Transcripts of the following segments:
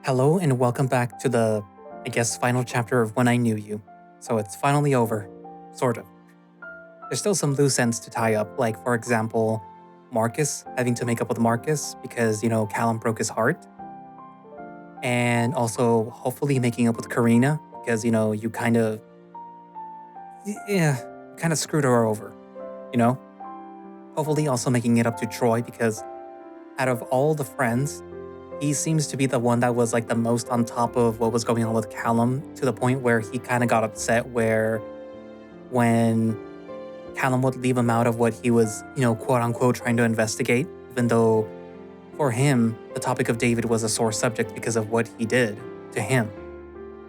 Hello and welcome back to the, final chapter of When I Knew You. So it's finally over, sort of. There's still some loose ends to tie up, like, for example, Marcus, having to make up with Marcus because, Callum broke his heart. And also, hopefully, making up with Karina because, you kind of screwed her over, you know? Hopefully, also making it up to Troy because out of all the friends, he seems to be the one that was like the most on top of what was going on with Callum to the point where he kind of got upset where when Callum would leave him out of what he was, quote unquote trying to investigate, even though for him, the topic of David was a sore subject because of what he did to him.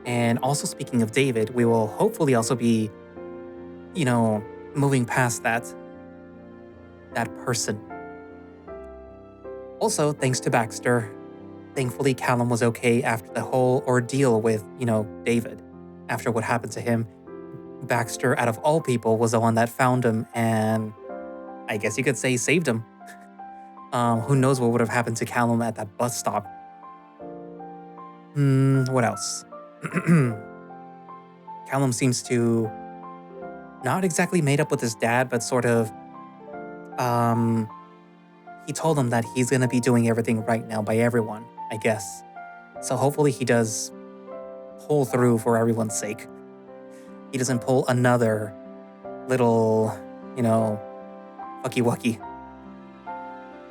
And also speaking of David, we will hopefully also be, moving past that person. Also, thanks to Baxter, thankfully, Callum was okay after the whole ordeal with, David. After what happened to him, Baxter, out of all people, was the one that found him and I guess you could say saved him. Who knows what would have happened to Callum at that bus stop. What else? Callum seems to not exactly made up with his dad, but sort of, he told him that he's gonna be doing everything right now by everyone, I guess. So hopefully he does pull through for everyone's sake. He doesn't pull another little, fucky wucky.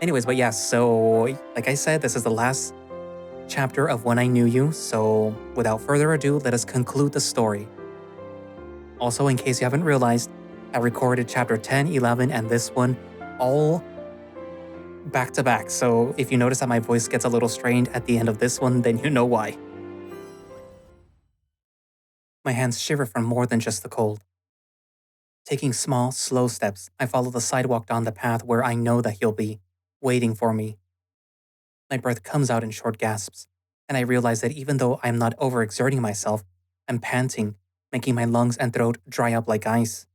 Anyways, but yeah, so like I said, this is the last chapter of When I Knew You. So without further ado, let us conclude the story. Also, in case you haven't realized, I recorded chapter 10, 11, and this one all back to back. So if you notice that my voice gets a little strained at the end of this one, then you know why. My hands shiver from more than just the cold. Taking small, slow steps, I follow the sidewalk down the path where I know that he'll be, waiting for me. My breath comes out in short gasps, and I realize that even though I am not overexerting myself, I'm panting, making my lungs and throat dry up like ice.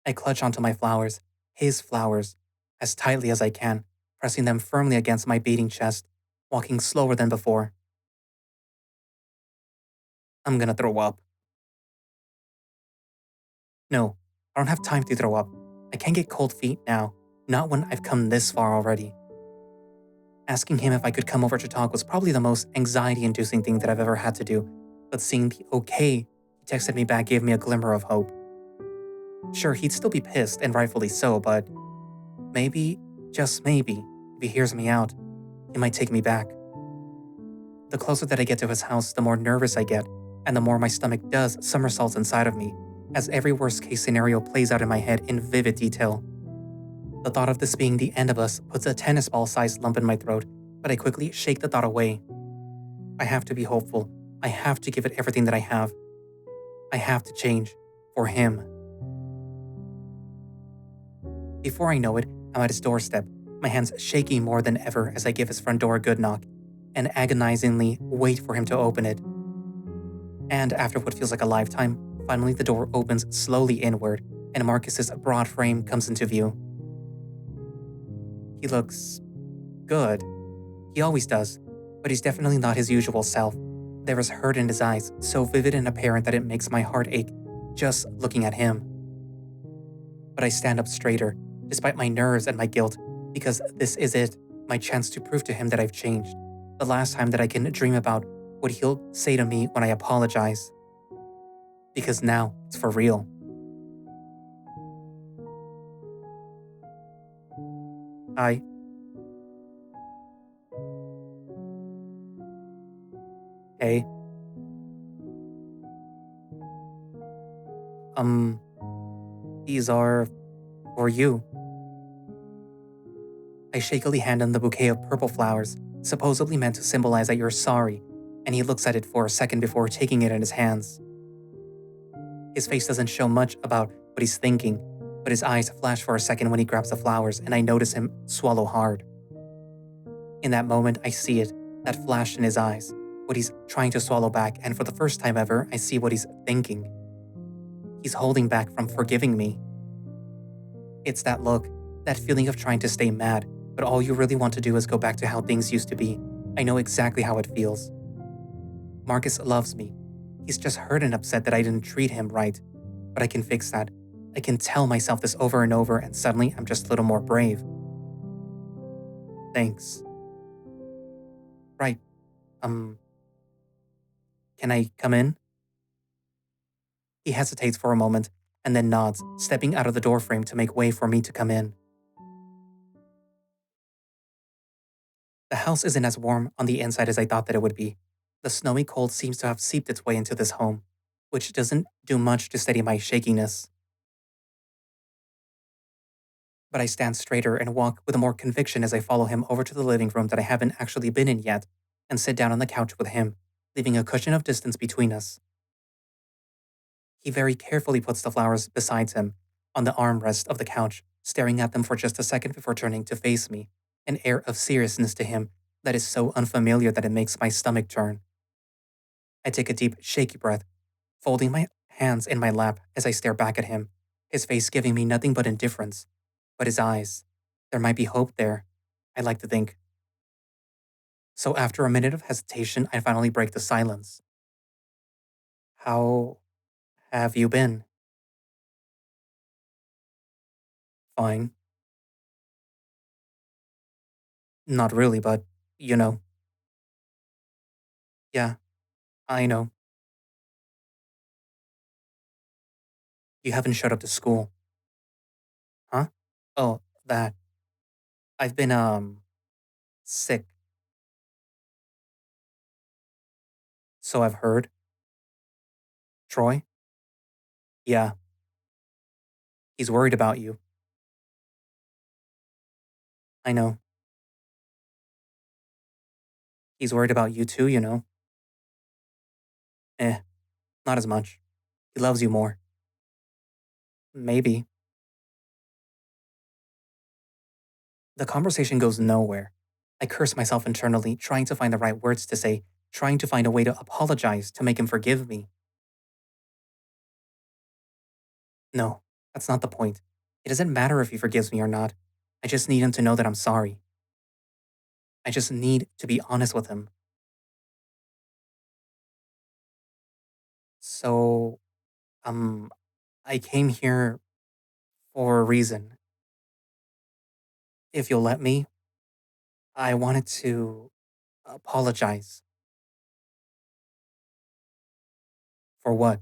I clutch onto my flowers, his flowers, as tightly as I can, pressing them firmly against my beating chest, walking slower than before. I'm gonna throw up. No, I don't have time to throw up. I can't get cold feet now, not when I've come this far already. Asking him if I could come over to talk was probably the most anxiety-inducing thing that I've ever had to do, but seeing the okay he texted me back gave me a glimmer of hope. Sure, he'd still be pissed, and rightfully so, but maybe, just maybe, if he hears me out, he might take me back. The closer that I get to his house, the more nervous I get, and the more my stomach does somersaults inside of me, as every worst-case scenario plays out in my head in vivid detail. The thought of this being the end of us puts a tennis ball-sized lump in my throat, but I quickly shake the thought away. I have to be hopeful. I have to give it everything that I have. I have to change. For him. Before I know it, I'm at his doorstep, my hands shaking more than ever as I give his front door a good knock, and agonizingly wait for him to open it. And after what feels like a lifetime, finally the door opens slowly inward, and Marcus's broad frame comes into view. He looks good. He always does, but he's definitely not his usual self. There is hurt in his eyes, so vivid and apparent that it makes my heart ache just looking at him. But I stand up straighter, despite my nerves and my guilt, because this is it, my chance to prove to him that I've changed. The last time that I can dream about what he'll say to me when I apologize. Because now it's for real. Hi. Hey. These are for you. I shakily hand him the bouquet of purple flowers, supposedly meant to symbolize that you're sorry, and he looks at it for a second before taking it in his hands. His face doesn't show much about what he's thinking, but his eyes flash for a second when he grabs the flowers, and I notice him swallow hard. In that moment, I see it, that flash in his eyes, what he's trying to swallow back, and for the first time ever, I see what he's thinking. He's holding back from forgiving me. It's that look, that feeling of trying to stay mad, but all you really want to do is go back to how things used to be. I know exactly how it feels. Marcus loves me. He's just hurt and upset that I didn't treat him right. But I can fix that. I can tell myself this over and over, and suddenly I'm just a little more brave. Thanks. Right. Can I come in? He hesitates for a moment and then nods, stepping out of the doorframe to make way for me to come in. The house isn't as warm on the inside as I thought that it would be. The snowy cold seems to have seeped its way into this home, which doesn't do much to steady my shakiness. But I stand straighter and walk with more conviction as I follow him over to the living room that I haven't actually been in yet and sit down on the couch with him, leaving a cushion of distance between us. He very carefully puts the flowers beside him, on the armrest of the couch, staring at them for just a second before turning to face me, an air of seriousness to him that is so unfamiliar that it makes my stomach turn. I take a deep, shaky breath, folding my hands in my lap as I stare back at him, his face giving me nothing but indifference. But his eyes, there might be hope there, I like to think. So after a minute of hesitation, I finally break the silence. How have you been? Fine. Not really, but, you know. Yeah, I know. You haven't showed up to school. Huh? Oh, that. I've been, sick. So I've heard. Troy? Yeah, he's worried about you. I know. He's worried about you too, you know. Eh, not as much. He loves you more. Maybe. The conversation goes nowhere. I curse myself internally, trying to find the right words to say, trying to find a way to apologize to make him forgive me. No, that's not the point. It doesn't matter if he forgives me or not. I just need him to know that I'm sorry. I just need to be honest with him. So, um, I came here for a reason. If you'll let me, I wanted to apologize. For what?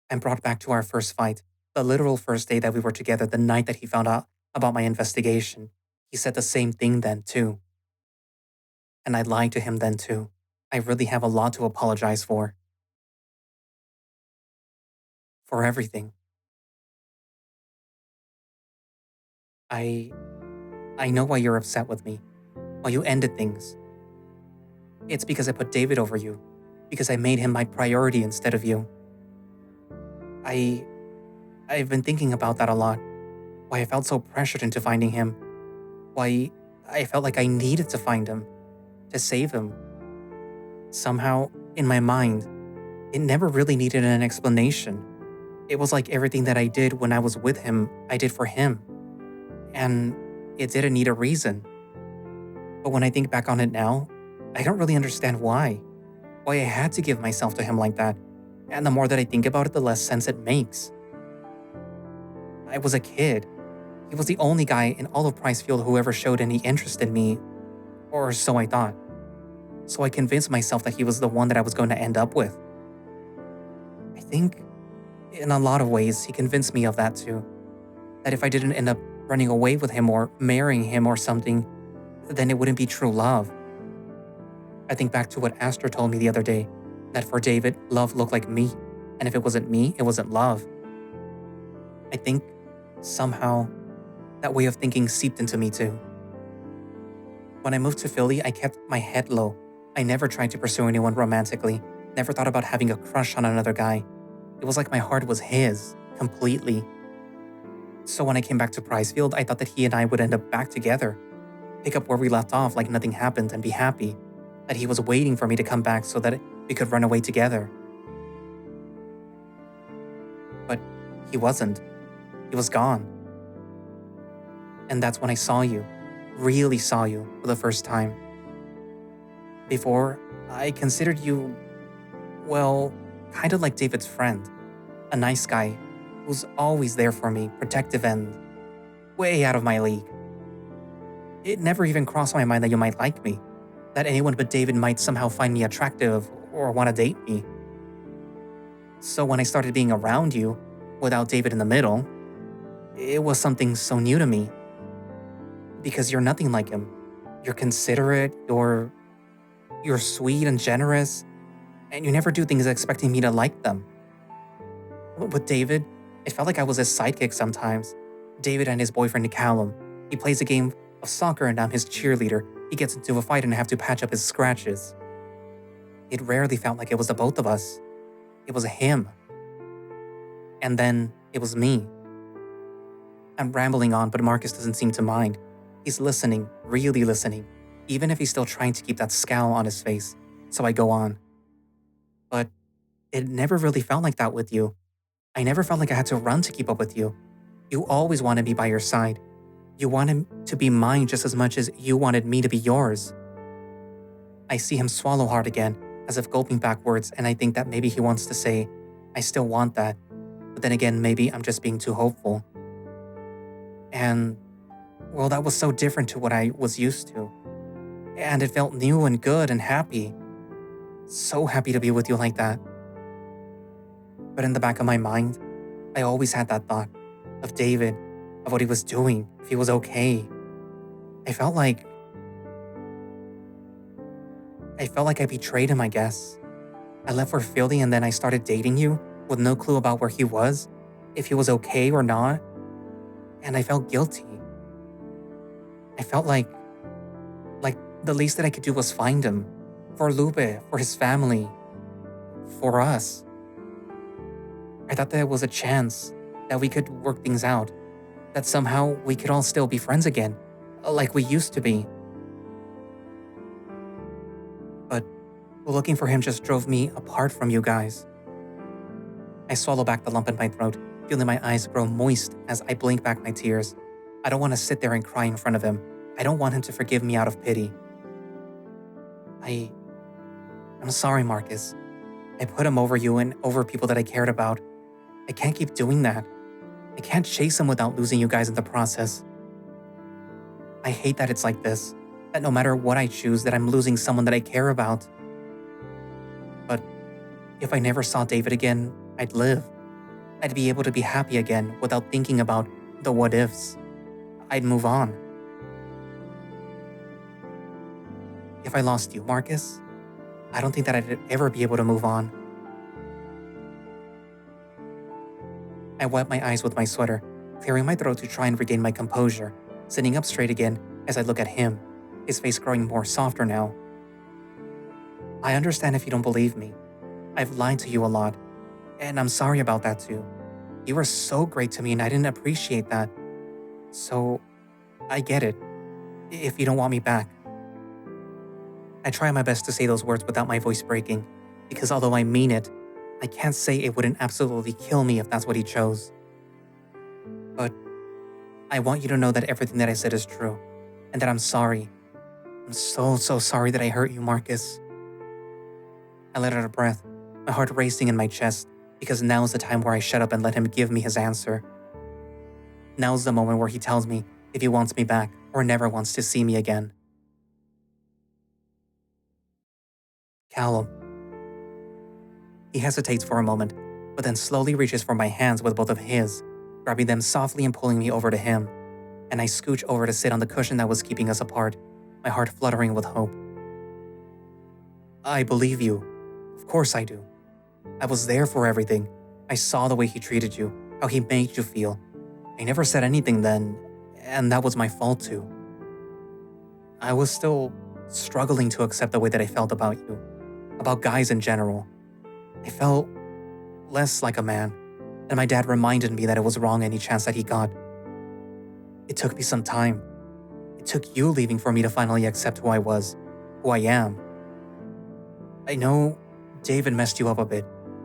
I'm brought back to our first fight, the literal first day that we were together, the night that he found out about my investigation. He said the same thing then, too. And I lied to him then, too. I really have a lot to apologize for. For everything. I I know why you're upset with me. Why you ended things. It's because I put David over you. Because I made him my priority instead of you. I I've been thinking about that a lot. Why I felt so pressured into finding him. Why I felt like I needed to find him. To save him. Somehow, in my mind, it never really needed an explanation. It was like everything that I did when I was with him, I did for him. And it didn't need a reason. But when I think back on it now, I don't really understand why. Why I had to give myself to him like that. And the more that I think about it, the less sense it makes. I was a kid. He was the only guy in all of Pricefield who ever showed any interest in me, or so I thought. So I convinced myself that he was the one that I was going to end up with. I think, in a lot of ways, he convinced me of that too. That if I didn't end up running away with him or marrying him or something, then it wouldn't be true love. I think back to what Astor told me the other day, that for David, love looked like me, and if it wasn't me, it wasn't love. I think, somehow, that way of thinking seeped into me too. When I moved to Philly, I kept my head low. I never tried to pursue anyone romantically, never thought about having a crush on another guy. It was like my heart was his, completely. So when I came back to Pricefield, I thought that he and I would end up back together, pick up where we left off like nothing happened and be happy, that he was waiting for me to come back so that we could run away together. But he wasn't. He was gone. And that's when I saw you, really saw you for the first time. Before, I considered you, well, kind of like David's friend. A nice guy who's always there for me, protective and way out of my league. It never even crossed my mind that you might like me, that anyone but David might somehow find me attractive or want to date me. So when I started being around you, without David in the middle, it was something so new to me. Because you're nothing like him. You're considerate, you're sweet and generous, and you never do things expecting me to like them. With David, it felt like I was his sidekick sometimes. David and his boyfriend Callum. He plays a game of soccer and I'm his cheerleader. He gets into a fight and I have to patch up his scratches. It rarely felt like it was the both of us. It was him. And then it was me. I'm rambling on, but Marcus doesn't seem to mind. He's listening, really listening, even if he's still trying to keep that scowl on his face. So I go on. But it never really felt like that with you. I never felt like I had to run to keep up with you. You always wanted me by your side. You wanted to be mine just as much as you wanted me to be yours. I see him swallow hard again, as if gulping back words, and I think that maybe he wants to say, I still want that. But then again, maybe I'm just being too hopeful. And, well, that was so different to what I was used to. And it felt new and good and happy. So happy to be with you like that. But in the back of my mind, I always had that thought of David, of what he was doing, if he was okay. I felt like I betrayed him, I guess. I left for Philly and then I started dating you with no clue about where he was, if he was okay or not. And I felt guilty. I felt like the least that I could do was find him. For Lupe, for his family, for us. I thought there was a chance that we could work things out, that somehow we could all still be friends again, like we used to be. But looking for him just drove me apart from you guys. I swallow back the lump in my throat, feeling my eyes grow moist as I blink back my tears. I don't want to sit there and cry in front of him. I don't want him to forgive me out of pity. I'm sorry, Marcus. I put him over you and over people that I cared about. I can't keep doing that. I can't chase him without losing you guys in the process. I hate that it's like this, that no matter what I choose, that I'm losing someone that I care about. But if I never saw David again, I'd live. I'd be able to be happy again without thinking about the what ifs. I'd move on. If I lost you, Marcus, I don't think that I'd ever be able to move on. I wipe my eyes with my sweater, clearing my throat to try and regain my composure, sitting up straight again as I look at him, his face growing more softer now. I understand if you don't believe me. I've lied to you a lot, and I'm sorry about that too. You were so great to me and I didn't appreciate that. So, I get it, if you don't want me back. I try my best to say those words without my voice breaking, because although I mean it, I can't say it wouldn't absolutely kill me if that's what he chose. But I want you to know that everything that I said is true, and that I'm sorry. I'm so sorry that I hurt you, Marcus. I let out a breath, my heart racing in my chest, because now's the time where I shut up and let him give me his answer. Now's the moment where he tells me if he wants me back or never wants to see me again. Callum. He hesitates for a moment, but then slowly reaches for my hands with both of his, grabbing them softly and pulling me over to him, and I scooch over to sit on the cushion that was keeping us apart, my heart fluttering with hope. I believe you. Of course I do. I was there for everything. I saw the way he treated you, how he made you feel. I never said anything then, and that was my fault too. I was still struggling to accept the way that I felt about you, about guys in general. I felt less like a man, and my dad reminded me that it was wrong any chance that he got. It took me some time. It took you leaving for me to finally accept who I was, who I am. I know David messed you up a bit.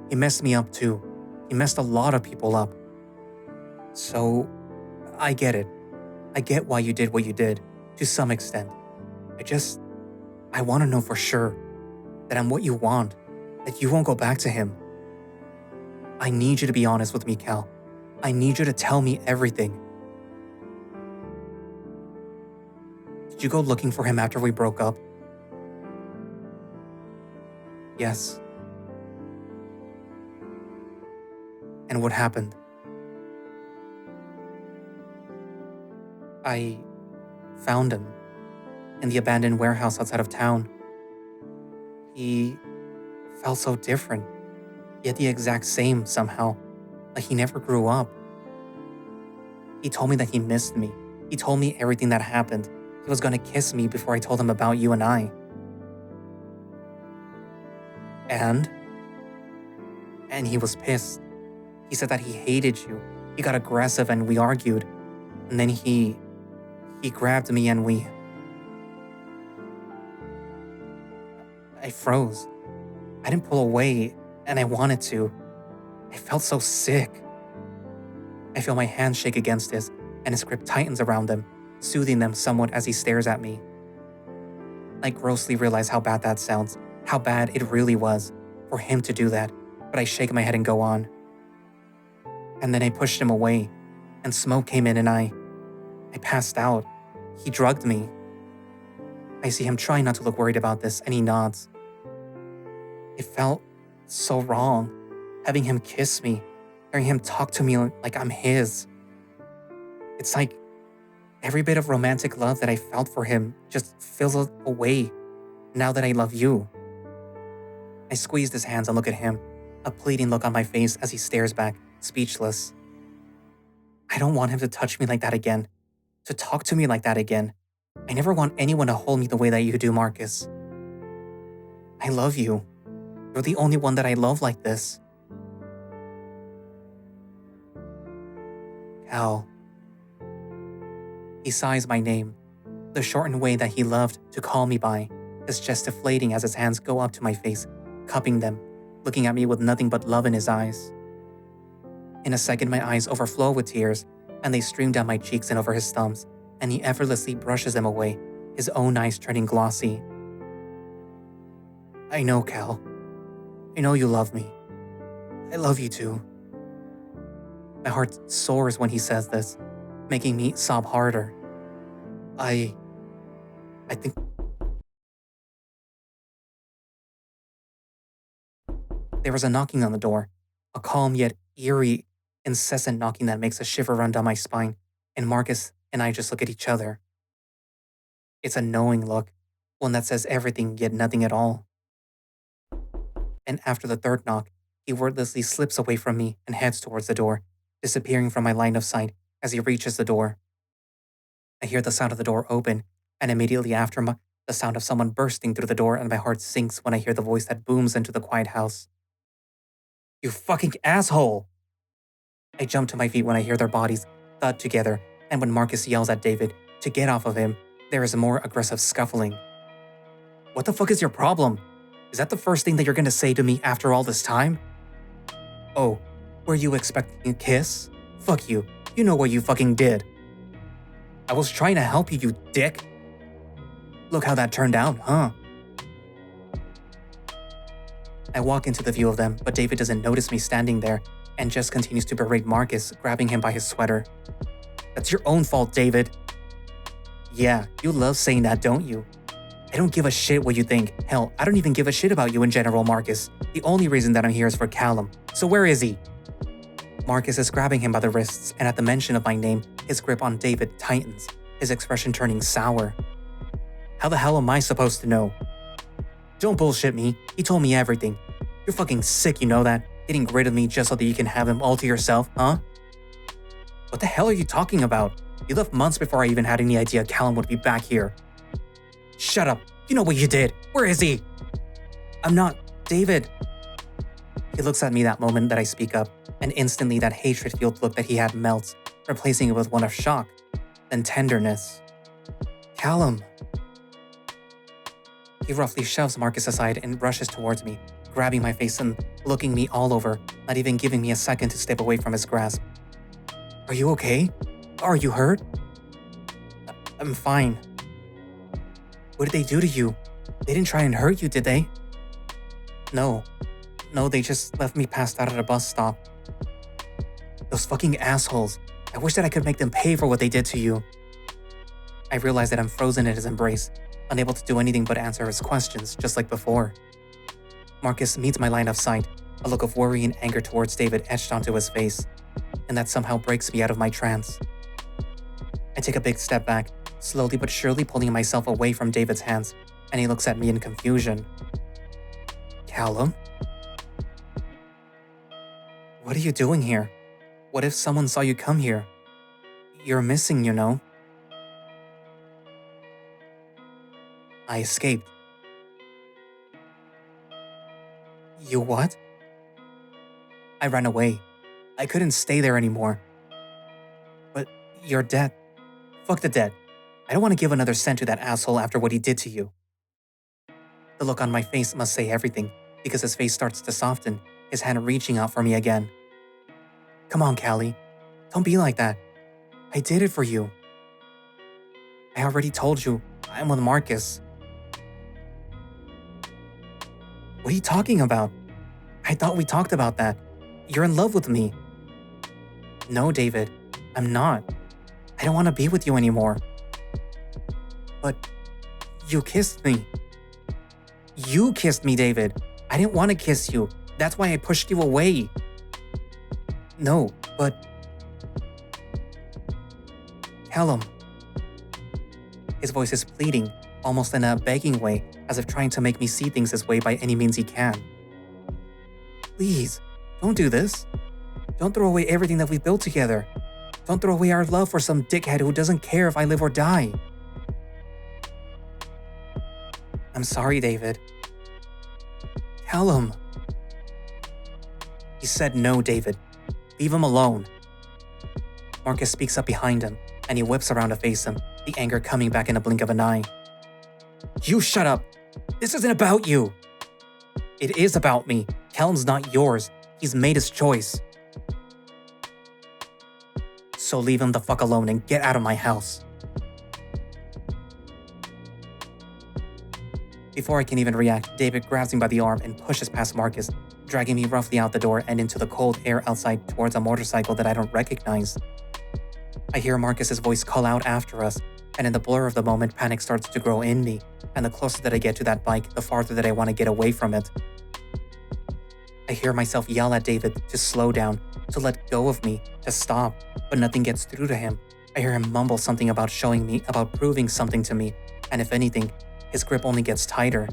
He messed me up too. He messed a lot of people up. So, I get it. I get why you did what you did, to some extent. I want to know for sure that I'm what you want, that you won't go back to him. I need you to be honest with me, Cal. I need you to tell me everything. Did you go looking for him after we broke up? Yes. And what happened? I found him in the abandoned warehouse outside of town. He felt so different, yet the exact same somehow, like he never grew up. He told me that he missed me. He told me everything that happened. He was gonna kiss me before I told him about you and I. And he was pissed. He said that he hated you. He got aggressive and we argued. And then he grabbed me and I froze. I didn't pull away and I wanted to. I felt so sick. I feel my hands shake against his and his grip tightens around them, soothing them somewhat as he stares at me. I grossly realize how bad that sounds, how bad it really was for him to do that, but I shake my head and go on. And then I pushed him away, and smoke came in and I passed out. He drugged me. I see him trying not to look worried about this, and he nods. It felt so wrong, having him kiss me, hearing him talk to me like I'm his. It's like every bit of romantic love that I felt for him just fizzled away now that I love you. I squeezed his hands and look at him, a pleading look on my face as he stares back, speechless. I don't want him to touch me like that again, to talk to me like that again. I never want anyone to hold me the way that you do, Marcus. I love you. You're the only one that I love like this. Cal. He sighs my name, the shortened way that he loved to call me by, his chest deflating as his hands go up to my face, cupping them, looking at me with nothing but love in his eyes. In a second, my eyes overflow with tears, and they stream down my cheeks and over his thumbs, and he effortlessly brushes them away, his own eyes turning glossy. I know, Cal. I know you love me. I love you too. My heart soars when he says this, making me sob harder. I think... There was a knocking on the door, a calm yet eerie, incessant knocking that makes a shiver run down my spine, and Marcus and I just look at each other. It's a knowing look, one that says everything yet nothing at all. And after the third knock, he wordlessly slips away from me and heads towards the door, disappearing from my line of sight as he reaches the door. I hear the sound of the door open, and immediately after the sound of someone bursting through the door, and my heart sinks when I hear the voice that booms into the quiet house. You fucking asshole! I jump to my feet when I hear their bodies thud together, and when Marcus yells at David to get off of him, there is a more aggressive scuffling. What the fuck is your problem? Is that the first thing that you're gonna say to me after all this time? Oh, were you expecting a kiss? Fuck you. You know what you fucking did. I was trying to help you, you dick. Look how that turned out, huh? I walk into the view of them, but David doesn't notice me standing there and just continues to berate Marcus, grabbing him by his sweater. That's your own fault, David. Yeah, you love saying that, don't you? I don't give a shit what you think. Hell, I don't even give a shit about you in general, Marcus. The only reason that I'm here is for Callum. So where is he? Marcus is grabbing him by the wrists, and at the mention of my name, his grip on David tightens, his expression turning sour. How the hell am I supposed to know? Don't bullshit me. He told me everything. You're fucking sick, you know that? Getting rid of me just so that you can have him all to yourself, huh? What the hell are you talking about? You left months before I even had any idea Callum would be back here. Shut up. You know what you did. Where is he? I'm not David. He looks at me that moment that I speak up, and instantly that hatred-fueled look that he had melts, replacing it with one of shock, then tenderness. Callum. He roughly shoves Marcus aside and rushes towards me, grabbing my face and looking me all over, not even giving me a second to step away from his grasp. Are you okay? Are you hurt? I'm fine. What did they do to you? They didn't try and hurt you, did they? No, they just left me passed out at a bus stop. Those fucking assholes. I wish that I could make them pay for what they did to you. I realize that I'm frozen in his embrace, unable to do anything but answer his questions, just like before. Marcus meets my line of sight, a look of worry and anger towards David etched onto his face, and that somehow breaks me out of my trance. I take a big step back, slowly but surely pulling myself away from David's hands, and he looks at me in confusion. Callum? What are you doing here? What if someone saw you come here? You're missing, you know. I escaped. You what? I ran away. I couldn't stay there anymore. But your debt. Fuck the debt. I don't want to give another cent to that asshole after what he did to you. The look on my face must say everything, because his face starts to soften, his hand reaching out for me again. Come on, Callie. Don't be like that. I did it for you. I already told you, I'm with Marcus. What are you talking about? I thought we talked about that. You're in love with me. No, David, I'm not. I don't want to be with you anymore. But you kissed me. You kissed me, David. I didn't want to kiss you. That's why I pushed you away. No, but... Callum. His voice is pleading, almost in a begging way, as if trying to make me see things his way by any means he can. Please, don't do this. Don't throw away everything that we've built together. Don't throw away our love for some dickhead who doesn't care if I live or die. I'm sorry, David. Callum. He said no, David. Leave him alone. Marcus speaks up behind him, and he whips around to face him, the anger coming back in a blink of an eye. You shut up. This isn't about you. It is about me. Callum's not yours. He's made his choice. So leave him the fuck alone and get out of my house. Before I can even react, David grabs me by the arm and pushes past Marcus, dragging me roughly out the door and into the cold air outside towards a motorcycle that I don't recognize. I hear Marcus's voice call out after us, and in the blur of the moment, panic starts to grow in me, and the closer that I get to that bike, the farther that I want to get away from it. I hear myself yell at David to slow down, to let go of me, to stop, but nothing gets through to him. I hear him mumble something about showing me, about proving something to me, and if anything, his grip only gets tighter.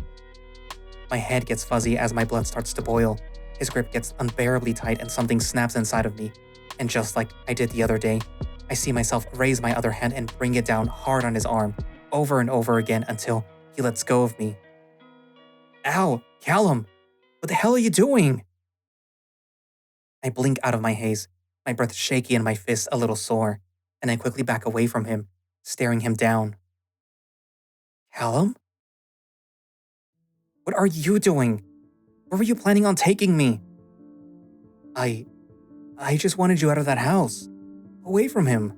My head gets fuzzy as my blood starts to boil. His grip gets unbearably tight and something snaps inside of me. And just like I did the other day, I see myself raise my other hand and bring it down hard on his arm, over and over again until he lets go of me. Ow, Callum, what the hell are you doing? I blink out of my haze, my breath shaky and my fists a little sore, and I quickly back away from him, staring him down. Callum? What are you doing? Where were you planning on taking me? I just wanted you out of that house. Away from him.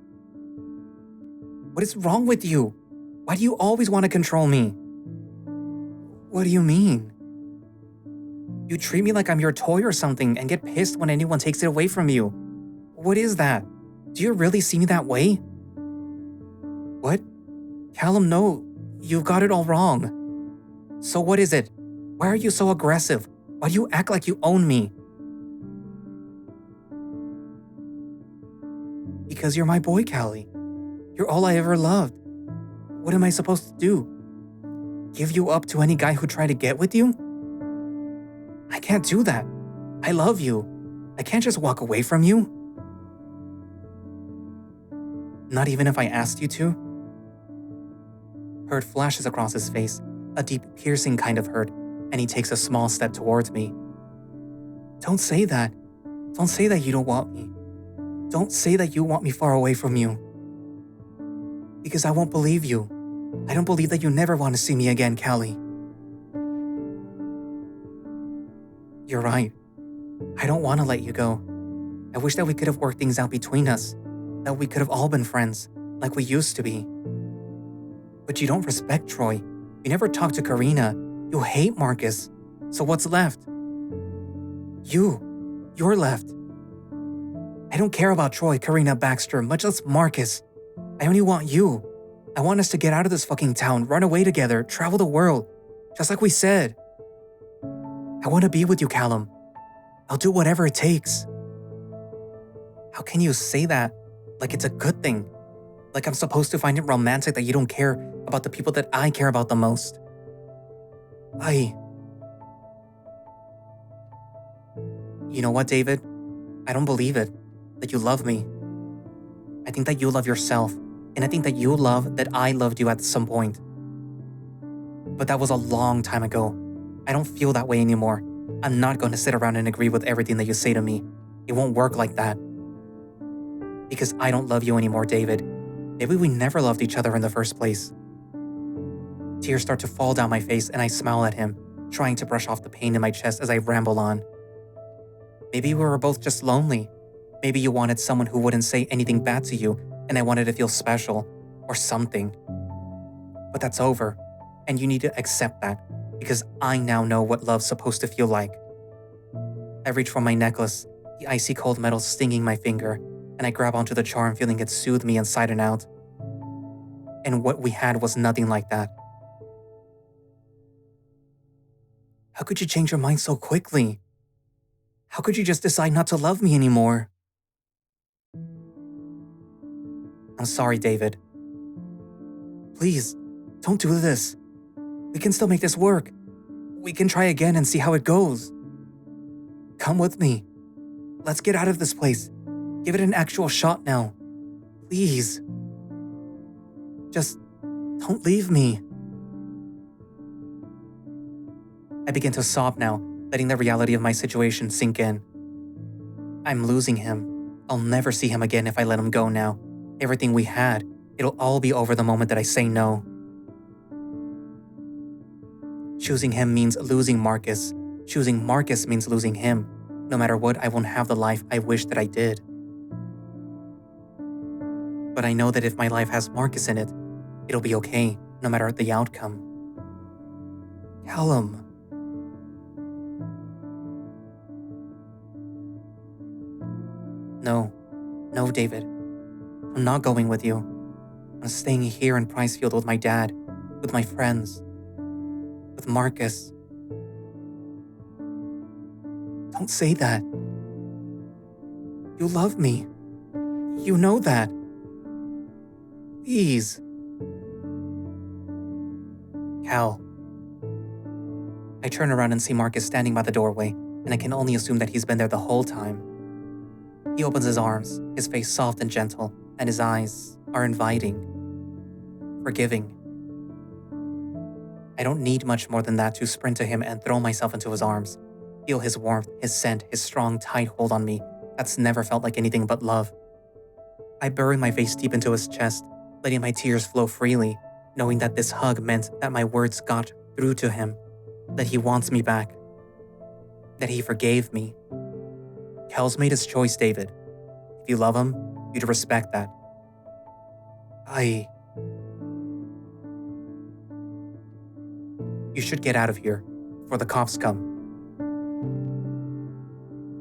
What is wrong with you? Why do you always want to control me? What do you mean? You treat me like I'm your toy or something and get pissed when anyone takes it away from you. What is that? Do you really see me that way? What? Callum, no. You've got it all wrong. So what is it? Why are you so aggressive? Why do you act like you own me? Because you're my boy, Callie. You're all I ever loved. What am I supposed to do? Give you up to any guy who tried to get with you? I can't do that. I love you. I can't just walk away from you. Not even if I asked you to? Hurt flashes across his face, a deep, piercing kind of hurt, and he takes a small step towards me. Don't say that. Don't say that you don't want me. Don't say that you want me far away from you. Because I won't believe you. I don't believe that you never want to see me again, Callie. You're right. I don't want to let you go. I wish that we could have worked things out between us, that we could have all been friends, like we used to be. But you don't respect Troy. You never talk to Karina. You hate Marcus. So what's left? You're left. I don't care about Troy, Karina, Baxter, much less Marcus. I only want you. I want us to get out of this fucking town, run away together, travel the world, just like we said. I want to be with you, Callum. I'll do whatever it takes. How can you say that like it's a good thing? Like I'm supposed to find it romantic that you don't care about the people that I care about the most. You know what, David? I don't believe it. That you love me. I think that you love yourself. And I think that you love that I loved you at some point. But that was a long time ago. I don't feel that way anymore. I'm not going to sit around and agree with everything that you say to me. It won't work like that. Because I don't love you anymore, David. Maybe we never loved each other in the first place. Tears start to fall down my face and I smile at him, trying to brush off the pain in my chest as I ramble on. Maybe we were both just lonely. Maybe you wanted someone who wouldn't say anything bad to you and I wanted to feel special or something. But that's over, and you need to accept that because I now know what love's supposed to feel like. I reach for my necklace, the icy cold metal stinging my finger, and I grab onto the charm feeling it soothe me inside and out. And what we had was nothing like that. How could you change your mind so quickly? How could you just decide not to love me anymore? I'm sorry, David. Please, don't do this. We can still make this work. We can try again and see how it goes. Come with me. Let's get out of this place. Give it an actual shot now. Please. Just don't leave me. I begin to sob now, letting the reality of my situation sink in. I'm losing him. I'll never see him again if I let him go now. Everything we had, it'll all be over the moment that I say no. Choosing him means losing Marcus. Choosing Marcus means losing him. No matter what, I won't have the life I wish that I did. But I know that if my life has Marcus in it, it'll be okay, no matter the outcome. Callum. No, David. I'm not going with you. I'm staying here in Pricefield with my dad, with my friends, with Marcus. Don't say that. You love me. You know that. Please. Cal. I turn around and see Marcus standing by the doorway, and I can only assume that he's been there the whole time. He opens his arms, his face soft and gentle, and his eyes are inviting, forgiving. I don't need much more than that to sprint to him and throw myself into his arms, feel his warmth, his scent, his strong, tight hold on me that's never felt like anything but love. I bury my face deep into his chest, letting my tears flow freely, knowing that this hug meant that my words got through to him, that he wants me back, that he forgave me. Cal's made his choice, David. If you love him, you'd respect that. You should get out of here, before the cops come.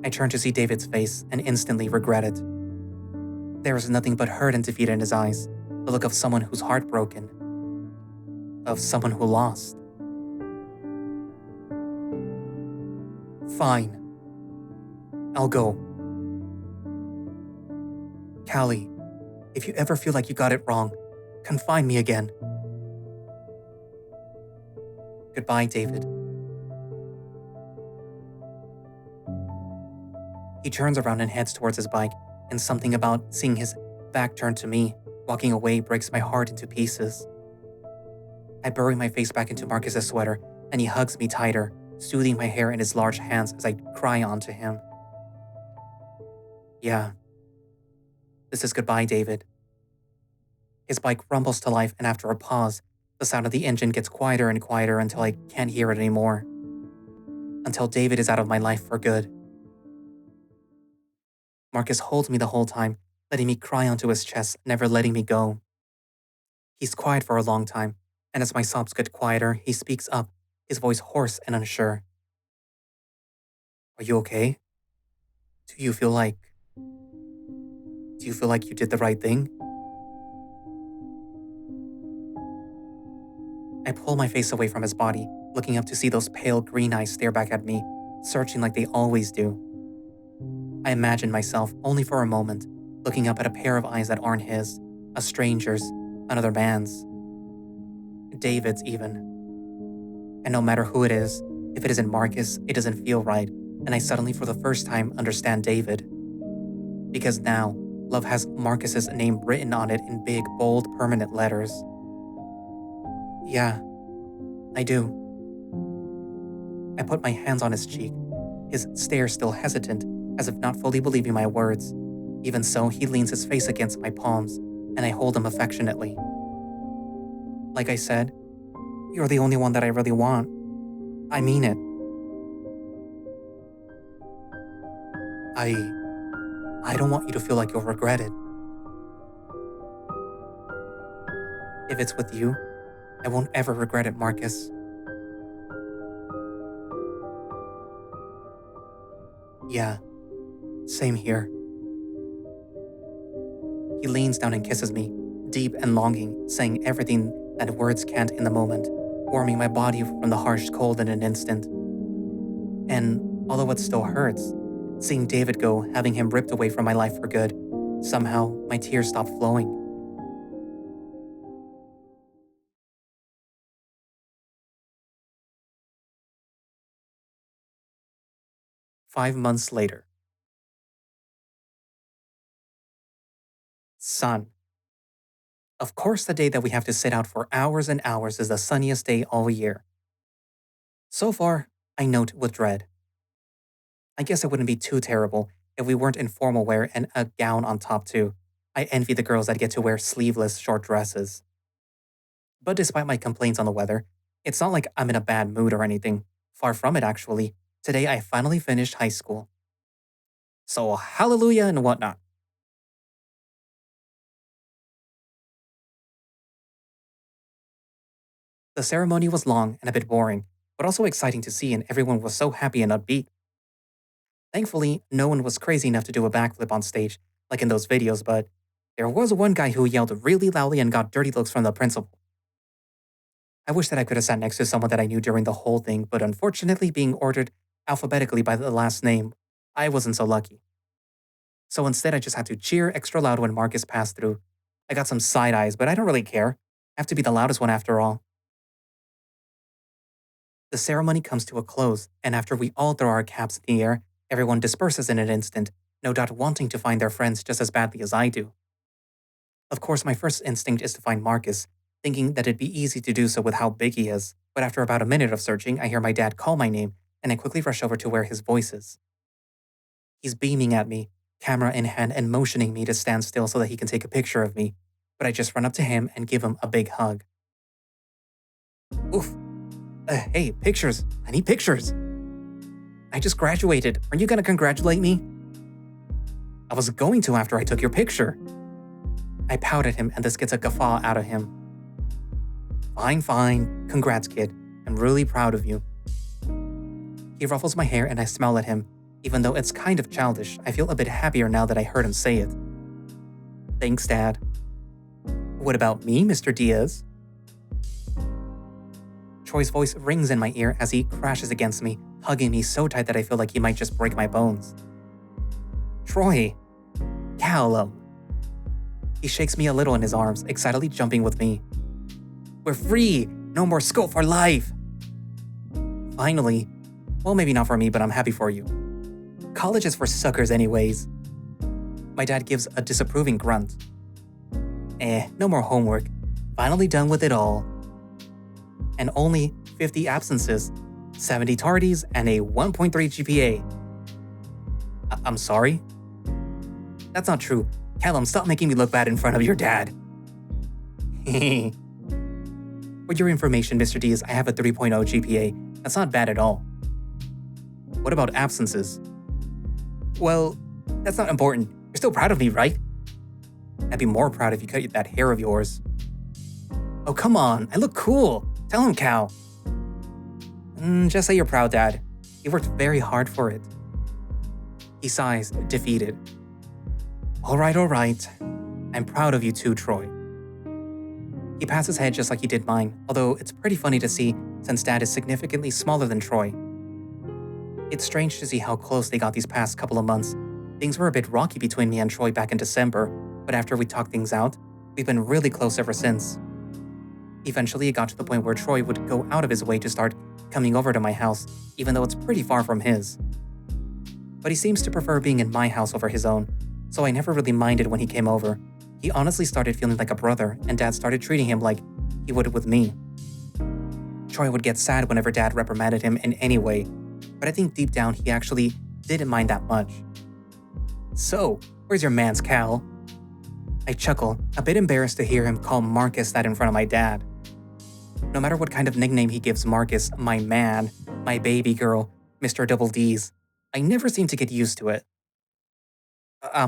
I turn to see David's face and instantly regret it. There is nothing but hurt and defeat in his eyes, the look of someone who's heartbroken, of someone who lost. Fine. I'll go. Callie, if you ever feel like you got it wrong, come find me again. Goodbye, David. He turns around and heads towards his bike, and something about seeing his back turned to me, walking away, breaks my heart into pieces. I bury my face back into Marcus's sweater, and he hugs me tighter, soothing my hair in his large hands as I cry onto him. Yeah. This is goodbye, David. His bike rumbles to life, and after a pause, the sound of the engine gets quieter and quieter until I can't hear it anymore. Until David is out of my life for good. Marcus holds me the whole time, letting me cry onto his chest, never letting me go. He's quiet for a long time, And as my sobs get quieter, he speaks up, his voice hoarse and unsure. Are you okay? Do you feel like... Do you feel like you did the right thing? I pull my face away from his body, looking up to see those pale green eyes stare back at me, searching like they always do. I imagine myself, only for a moment, looking up at a pair of eyes that aren't his, a stranger's, another man's. David's even. And no matter who it is, if it isn't Marcus, it doesn't feel right, and I suddenly for the first time understand David. Because now, love has Marcus's name written on it in big, bold, permanent letters. Yeah, I do. I put my hands on his cheek, his stare still hesitant, as if not fully believing my words. Even so, he leans his face against my palms, and I hold him affectionately. Like I said, you're the only one that I really want. I mean it. I don't want you to feel like you'll regret it. If it's with you, I won't ever regret it, Marcus. Yeah, same here. He leans down and kisses me, deep and longing, saying everything that words can't in the moment, warming my body from the harsh cold in an instant. And although it still hurts, seeing David go, having him ripped away from my life for good, somehow my tears stop flowing. Five months later. Sun. Of course, the day that we have to sit out for hours and hours is the sunniest day all year. So far, I note with dread. I guess it wouldn't be too terrible if we weren't in formal wear and a gown on top too. I envy the girls that get to wear sleeveless short dresses. But despite my complaints on the weather, it's not like I'm in a bad mood or anything. Far from it, actually. Today I finally finished high school. So hallelujah and whatnot. The ceremony was long and a bit boring, but also exciting to see, and everyone was so happy and upbeat. Thankfully, no one was crazy enough to do a backflip on stage, like in those videos, but there was one guy who yelled really loudly and got dirty looks from the principal. I wish that I could have sat next to someone that I knew during the whole thing, but unfortunately, being ordered alphabetically by the last name, I wasn't so lucky. So instead, I just had to cheer extra loud when Marcus passed through. I got some side eyes, but I don't really care. I have to be the loudest one after all. The ceremony comes to a close, and after we all throw our caps in the air, everyone disperses in an instant, no doubt wanting to find their friends just as badly as I do. Of course, my first instinct is to find Marcus, thinking that it'd be easy to do so with how big he is, but after about a minute of searching, I hear my dad call my name, and I quickly rush over to where his voice is. He's beaming at me, camera in hand, and motioning me to stand still so that he can take a picture of me, but I just run up to him and give him a big hug. Oof. Hey, pictures. I need pictures. I just graduated. Aren't you gonna congratulate me? I was going to after I took your picture. I pout at him and this gets a guffaw out of him. Fine. Congrats, kid. I'm really proud of you. He ruffles my hair and I smile at him. Even though it's kind of childish, I feel a bit happier now that I heard him say it. Thanks, Dad. What about me, Mr. Diaz? Troy's voice rings in my ear as he crashes against me, hugging me so tight that I feel like he might just break my bones. Troy. Callum. He shakes me a little in his arms, excitedly jumping with me. We're free! No more school for life! Finally. Well, maybe not for me, but I'm happy for you. College is for suckers anyways. My dad gives a disapproving grunt. No more homework. Finally done with it all. And only 50 absences, 70 tardies, and a 1.3 GPA. I'm sorry? That's not true. Callum, stop making me look bad in front of your dad. For your information, Mr. Diaz, I have a 3.0 GPA. That's not bad at all. What about absences? Well, that's not important. You're still proud of me, right? I'd be more proud if you cut that hair of yours. Oh, come on, I look cool. Tell him, Cal. Just say you're proud, Dad. He worked very hard for it. He sighs, defeated. All right. I'm proud of you too, Troy. He pats his head just like he did mine, although it's pretty funny to see since Dad is significantly smaller than Troy. It's strange to see how close they got these past couple of months. Things were a bit rocky between me and Troy back in December, but after we talked things out, we've been really close ever since. Eventually, it got to the point where Troy would go out of his way to start coming over to my house, even though it's pretty far from his. But he seems to prefer being in my house over his own, so I never really minded when he came over. He honestly started feeling like a brother, and Dad started treating him like he would with me. Troy would get sad whenever Dad reprimanded him in any way, but I think deep down he actually didn't mind that much. So, where's your man's Cal? I chuckle, a bit embarrassed to hear him call Marcus that in front of my dad. No matter what kind of nickname he gives Marcus, my man, my baby girl, Mr. Double D's, I never seem to get used to it. I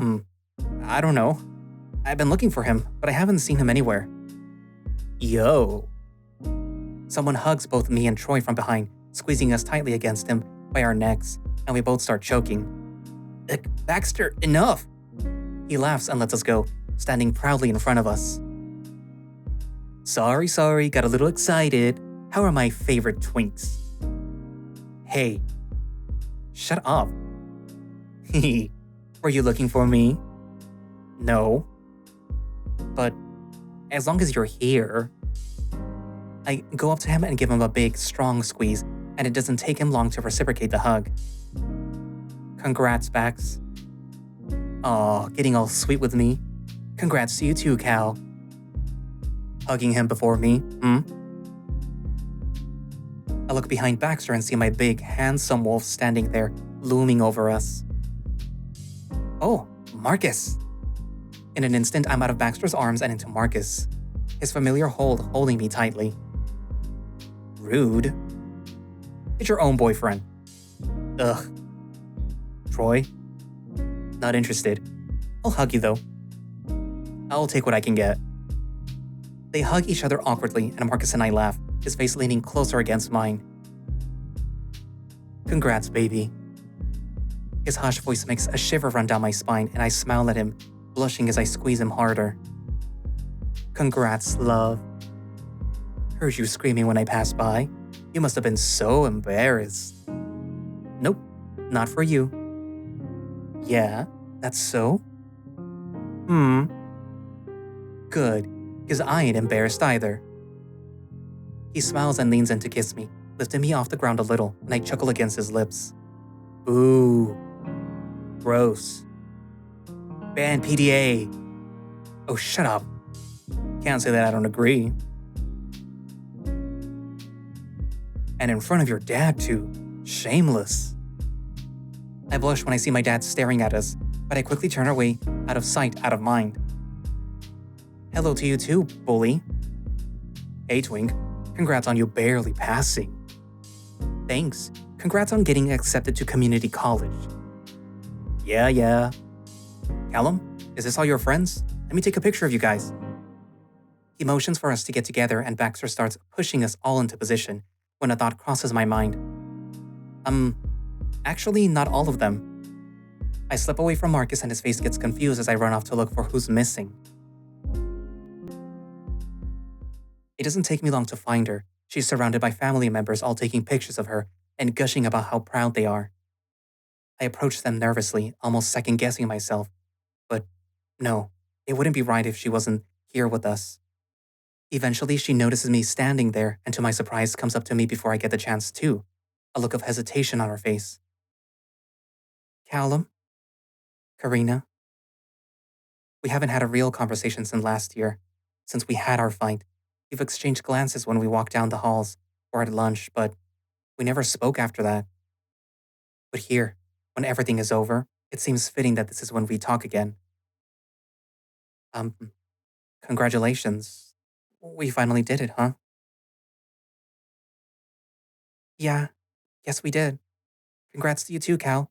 don't know. I've been looking for him, but I haven't seen him anywhere. Yo. Someone hugs both me and Troy from behind, squeezing us tightly against him by our necks, and we both start choking. Baxter, enough! He laughs and lets us go, standing proudly in front of us. Sorry, got a little excited. How are my favorite twinks? Hey. Shut up. Hee. Were you looking for me? No. But as long as you're here. I go up to him and give him a big, strong squeeze, and it doesn't take him long to reciprocate the hug. Congrats, Bax. Aw, getting all sweet with me. Congrats to you too, Cal. Hugging him before me, I look behind Baxter and see my big, handsome wolf standing there, looming over us. Oh, Marcus. In an instant, I'm out of Baxter's arms and into Marcus, his familiar hold holding me tightly. Rude. It's your own boyfriend. Ugh. Troy? Not interested. I'll hug you though. I'll take what I can get. They hug each other awkwardly, and Marcus and I laugh, his face leaning closer against mine. Congrats, baby. His hushed voice makes a shiver run down my spine, and I smile at him, blushing as I squeeze him harder. Congrats, love. Heard you screaming when I passed by. You must have been so embarrassed. Nope, not for you. Yeah, that's so? Good, because I ain't embarrassed either. He smiles and leans in to kiss me, lifting me off the ground a little, and I chuckle against his lips. Ooh. Gross. Ban PDA. Oh, shut up. Can't say that I don't agree. And in front of your dad, too. Shameless. I blush when I see my dad staring at us, but I quickly turn away, out of sight, out of mind. Hello to you too, bully. Hey, Twink. Congrats on you barely passing. Thanks. Congrats on getting accepted to community college. Yeah. Callum, is this all your friends? Let me take a picture of you guys. He motions for us to get together, and Baxter starts pushing us all into position when a thought crosses my mind. Actually, not all of them. I slip away from Marcus and his face gets confused as I run off to look for who's missing. It doesn't take me long to find her. She's surrounded by family members all taking pictures of her and gushing about how proud they are. I approach them nervously, almost second-guessing myself. But no, it wouldn't be right if she wasn't here with us. Eventually, she notices me standing there and to my surprise comes up to me before I get the chance to, a look of hesitation on her face. Callum? Karina? We haven't had a real conversation since last year, since we had our fight. We've exchanged glances when we walked down the halls or at lunch, but we never spoke after that. But here, when everything is over, it seems fitting that this is when we talk again. Congratulations. We finally did it, huh? Yeah, yes we did. Congrats to you too, Cal.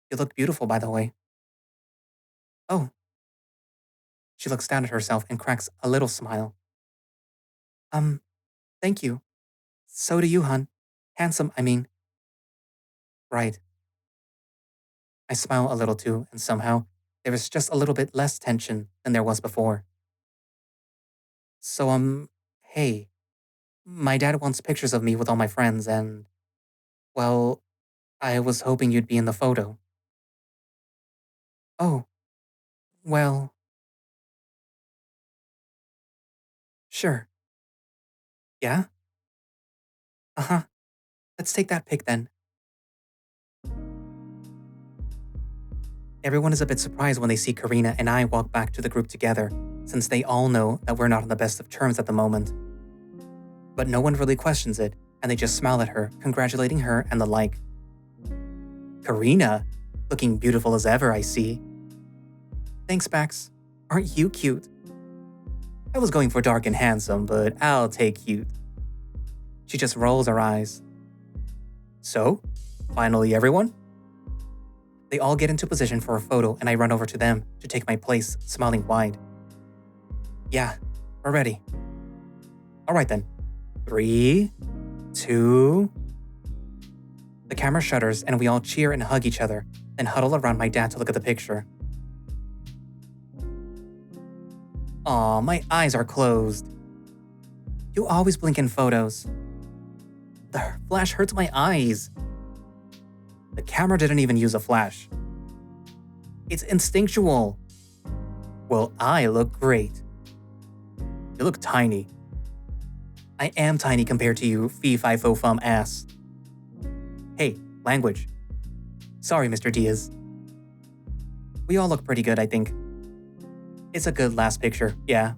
You look beautiful, by the way. Oh, She looks down at herself and cracks a little smile. Um, thank you. So do you, hun. Handsome, I mean. Right. I smile a little too, and somehow there is just a little bit less tension than there was before. So, hey, my dad wants pictures of me with all my friends, and, well, I was hoping you'd be in the photo. Oh, well, sure. Yeah? Uh huh. Let's take that pic then. Everyone is a bit surprised when they see Karina and I walk back to the group together, since they all know that we're not on the best of terms at the moment. But no one really questions it, and they just smile at her, congratulating her and the like. Karina? Looking beautiful as ever, I see. Thanks, Max. Aren't you cute? I was going for dark and handsome, but I'll take cute. She just rolls her eyes. So, finally everyone? They all get into position for a photo and I run over to them to take my place, smiling wide. Yeah, we're ready. Alright then. 3, 2... The camera shutters and we all cheer and hug each other, then huddle around my dad to look at the picture. Aw, my eyes are closed. You always blink in photos. The flash hurts my eyes. The camera didn't even use a flash. It's instinctual. Well, I look great. You look tiny. I am tiny compared to you, fee-fi-fo-fum ass. Hey, language. Sorry, Mr. Diaz. We all look pretty good, I think. It's a good last picture, yeah.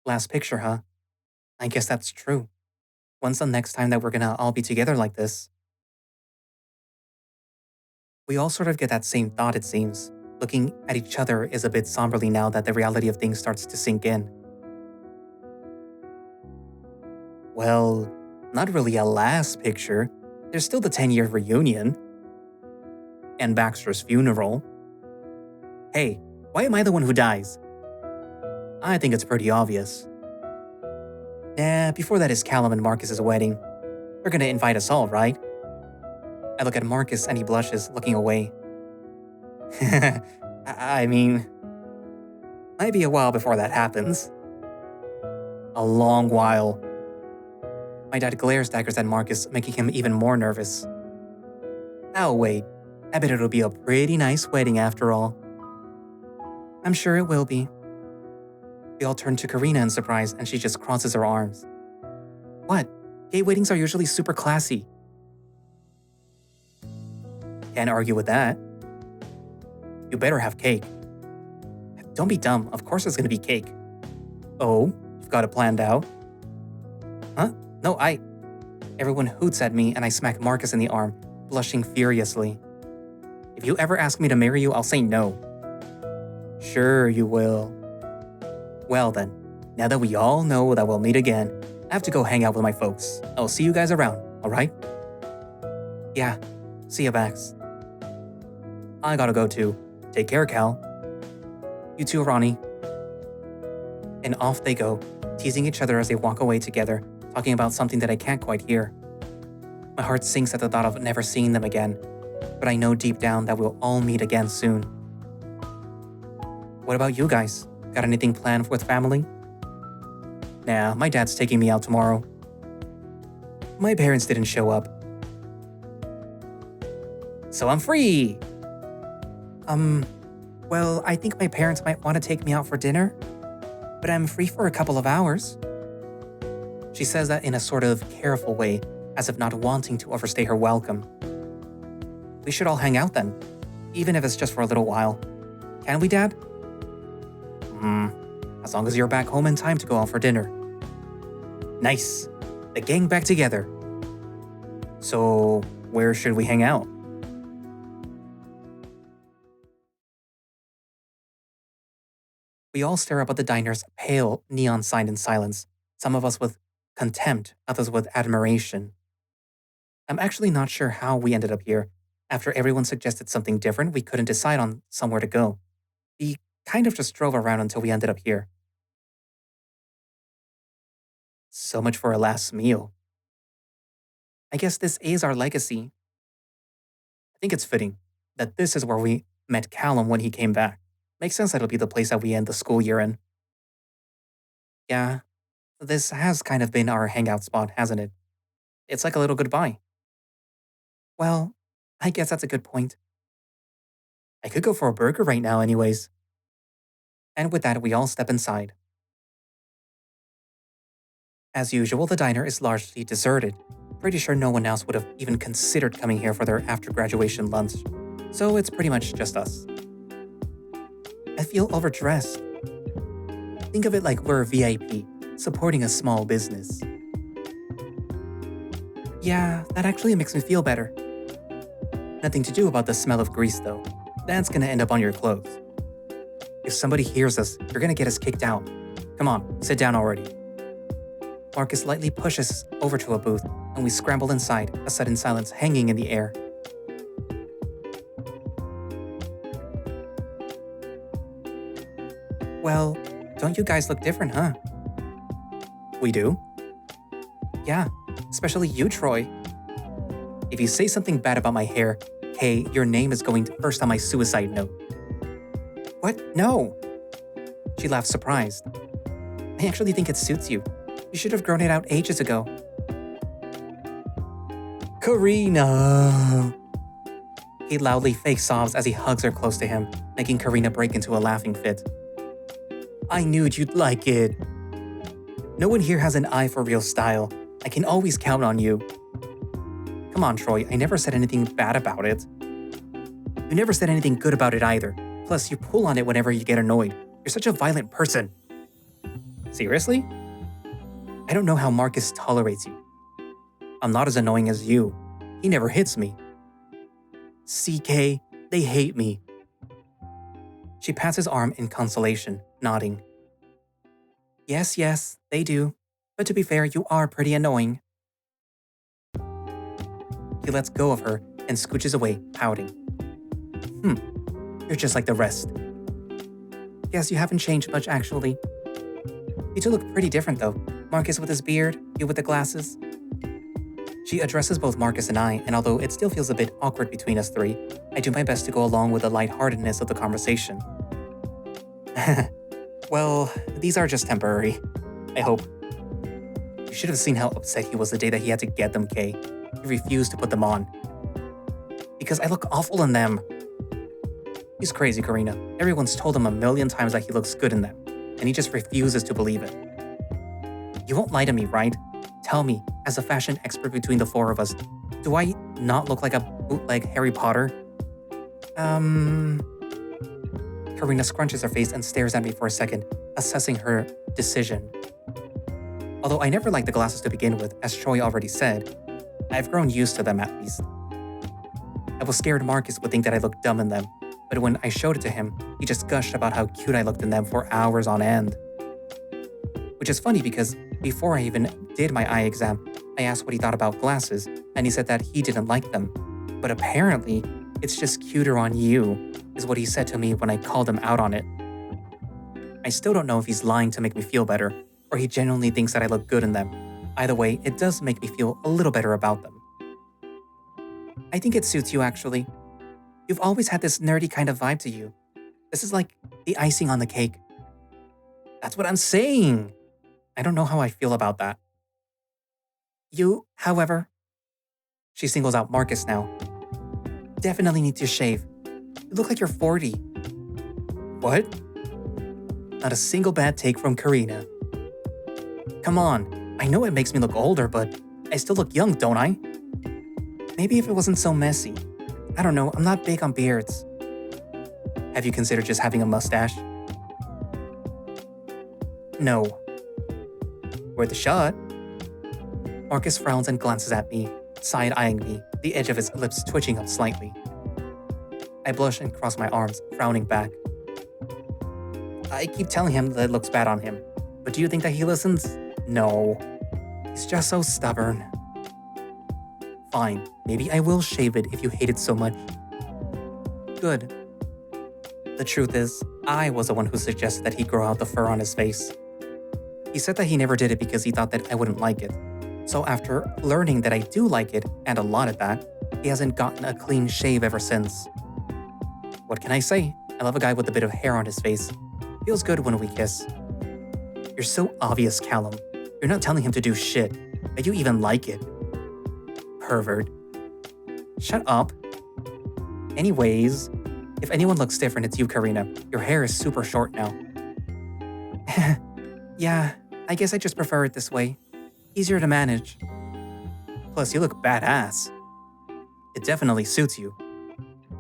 Last picture, huh? I guess that's true. When's the next time that we're gonna all be together like this? We all sort of get that same thought, it seems. Looking at each other is a bit somberly now that the reality of things starts to sink in. Well, not really a last picture. There's still the 10-year reunion. And Baxter's funeral. Hey, why am I the one who dies? I think it's pretty obvious. Nah, before that is Callum and Marcus's wedding. They're gonna invite us all, right? I look at Marcus and he blushes, looking away. I mean, might be a while before that happens. A long while. My dad glares daggers at Marcus, making him even more nervous. Oh wait, I bet it'll be a pretty nice wedding after all. I'm sure it will be. We all turn to Karina in surprise and she just crosses her arms. What? Gay weddings are usually super classy. Can't argue with that. You better have cake. Don't be dumb, of course there's gonna be cake. Oh, you've got it planned out? Huh? No, Everyone hoots at me and I smack Marcus in the arm, blushing furiously. If you ever ask me to marry you, I'll say no. Sure you will. Well then, now that we all know that we'll meet again, I have to go hang out with my folks. I'll see you guys around, alright? Yeah, see ya, Bax. I gotta go too. Take care, Cal. You too, Ronnie. And off they go, teasing each other as they walk away together, talking about something that I can't quite hear. My heart sinks at the thought of never seeing them again, but I know deep down that we'll all meet again soon. What about you guys? Got anything planned with family? Nah, my dad's taking me out tomorrow. My parents didn't show up. So I'm free! Well, I think my parents might want to take me out for dinner, but I'm free for a couple of hours. She says that in a sort of careful way, as if not wanting to overstay her welcome. We should all hang out then, even if it's just for a little while. Can we, Dad? As long as you're back home in time to go out for dinner. Nice. The gang back together. So, where should we hang out? We all stare up at the diner's pale neon sign in silence, some of us with contempt, others with admiration. I'm actually not sure how we ended up here, After everyone suggested something different, we couldn't decide on somewhere to go. We kind of just drove around until we ended up here. So much for our last meal. I guess this is our legacy. I think it's fitting that this is where we met Callum when he came back. Makes sense that it'll be the place that we end the school year in. Yeah, this has kind of been our hangout spot, hasn't it? It's like a little goodbye. Well, I guess that's a good point. I could go for a burger right now, anyways. And with that, we all step inside. As usual, the diner is largely deserted. Pretty sure no one else would have even considered coming here for their after graduation lunch, so it's pretty much just us. I feel overdressed. Think of it like we're a VIP, supporting a small business. Yeah, that actually makes me feel better. Nothing to do about the smell of grease, though. That's gonna end up on your clothes. If somebody hears us, you're gonna get us kicked out. Come on, sit down already. Marcus lightly pushes us over to a booth, and we scramble inside, a sudden silence hanging in the air. Well, don't you guys look different, huh? We do? Yeah, especially you, Troy. If you say something bad about my hair, hey, your name is going first on my suicide note. What? No. She laughed surprised. I actually think it suits you. You should have grown it out ages ago. Karina! He loudly fake sobs as he hugs her close to him, making Karina break into a laughing fit. I knew you'd like it. No one here has an eye for real style. I can always count on you. Come on, Troy, I never said anything bad about it. You never said anything good about it either. Plus, you pull on it whenever you get annoyed. You're such a violent person. Seriously? I don't know how Marcus tolerates you. I'm not as annoying as you. He never hits me. CK, they hate me. She pats his arm in consolation, nodding. Yes, they do. But to be fair, you are pretty annoying. He lets go of her and scooches away, pouting. You're just like the rest. Guess you haven't changed much, actually. You two look pretty different, though. Marcus with his beard, you with the glasses. She addresses both Marcus and I, and although it still feels a bit awkward between us three, I do my best to go along with the lightheartedness of the conversation. Well, these are just temporary. I hope. You should have seen how upset he was the day that he had to get them, Kay. He refused to put them on. Because I look awful in them. He's crazy, Karina. Everyone's told him a million times that he looks good in them, and he just refuses to believe it. You won't lie to me, right? Tell me, as a fashion expert between the four of us, do I not look like a bootleg Harry Potter? Karina scrunches her face and stares at me for a second, assessing her decision. Although I never liked the glasses to begin with, as Troy already said, I've grown used to them at least. I was scared Marcus would think that I looked dumb in them, but when I showed it to him, he just gushed about how cute I looked in them for hours on end. Which is funny because before I even did my eye exam, I asked what he thought about glasses, and he said that he didn't like them. But apparently, it's just cuter on you, is what he said to me when I called him out on it. I still don't know if he's lying to make me feel better, or he genuinely thinks that I look good in them. Either way, it does make me feel a little better about them. I think it suits you, actually. You've always had this nerdy kind of vibe to you. This is like the icing on the cake. That's what I'm saying. I don't know how I feel about that. You, however, she singles out Marcus now, definitely need to shave. You look like you're 40. What? Not a single bad take from Karina. Come on, I know it makes me look older, but I still look young, don't I? Maybe if it wasn't so messy. I don't know, I'm not big on beards. Have you considered just having a mustache? No. Worth a shot. Marcus frowns and glances at me, side-eyeing me, the edge of his lips twitching up slightly. I blush and cross my arms, frowning back. I keep telling him that it looks bad on him, but do you think that he listens? No. He's just so stubborn. Fine, maybe I will shave it if you hate it so much. Good. The truth is, I was the one who suggested that he grow out the fur on his face. He said that he never did it because he thought that I wouldn't like it. So after learning that I do like it, and a lot at that, he hasn't gotten a clean shave ever since. What can I say? I love a guy with a bit of hair on his face. Feels good when we kiss. You're so obvious, Callum. You're not telling him to do shit, but you even like it. Pervert. Shut up. Anyways, if anyone looks different, it's you, Karina. Your hair is super short now. Yeah, I guess I just prefer it this way. Easier to manage. Plus, you look badass. It definitely suits you.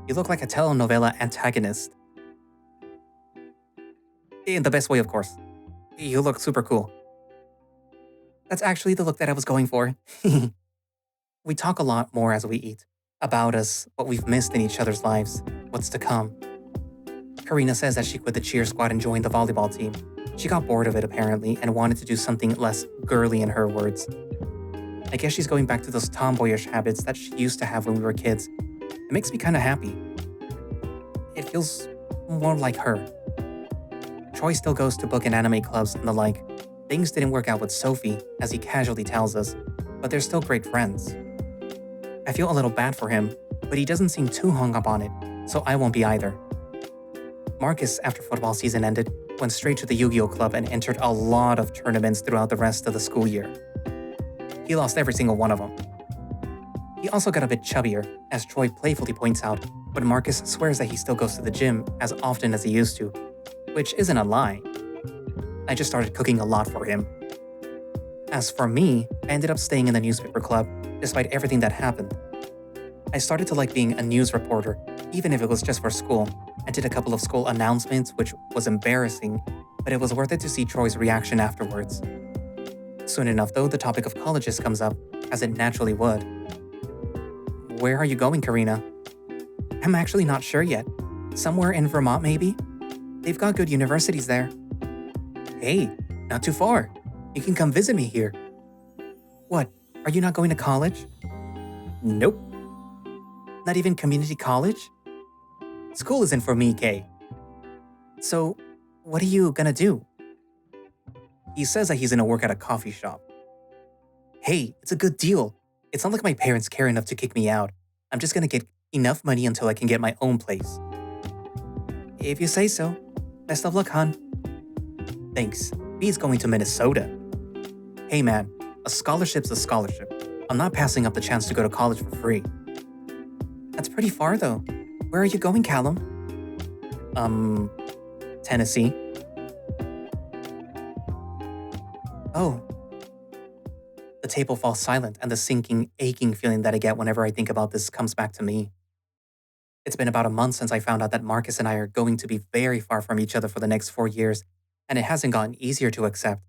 You look like a telenovela antagonist. In the best way, of course. You look super cool. That's actually the look that I was going for. We talk a lot more as we eat. About us, what we've missed in each other's lives, what's to come. Karina says that she quit the cheer squad and joined the volleyball team. She got bored of it apparently and wanted to do something less girly in her words. I guess she's going back to those tomboyish habits that she used to have when we were kids. It makes me kinda happy. It feels more like her. Troy still goes to book and anime clubs and the like. Things didn't work out with Sophie, as he casually tells us, but they're still great friends. I feel a little bad for him, but he doesn't seem too hung up on it, so I won't be either. Marcus, after football season ended, went straight to the Yu-Gi-Oh club and entered a lot of tournaments throughout the rest of the school year. He lost every single one of them. He also got a bit chubbier, as Troy playfully points out, but Marcus swears that he still goes to the gym as often as he used to, which isn't a lie. I just started cooking a lot for him. As for me, I ended up staying in the newspaper club, despite everything that happened. I started to like being a news reporter, even if it was just for school, and did a couple of school announcements, which was embarrassing, but it was worth it to see Troy's reaction afterwards. Soon enough, though, the topic of colleges comes up, as it naturally would. Where are you going, Karina? I'm actually not sure yet. Somewhere in Vermont, maybe? They've got good universities there. Hey, not too far. You can come visit me here. What, are you not going to college? Nope. Not even community college? School isn't for me, Kay. So, what are you gonna do? He says that he's gonna work at a coffee shop. Hey, it's a good deal. It's not like my parents care enough to kick me out. I'm just gonna get enough money until I can get my own place. If you say so. Best of luck, hon. Thanks. B's going to Minnesota. Hey man, a scholarship's a scholarship. I'm not passing up the chance to go to college for free. That's pretty far though. Where are you going, Callum? Tennessee. Oh. The table falls silent and the sinking, aching feeling that I get whenever I think about this comes back to me. It's been about a month since I found out that Marcus and I are going to be very far from each other for the next 4 years, and it hasn't gotten easier to accept.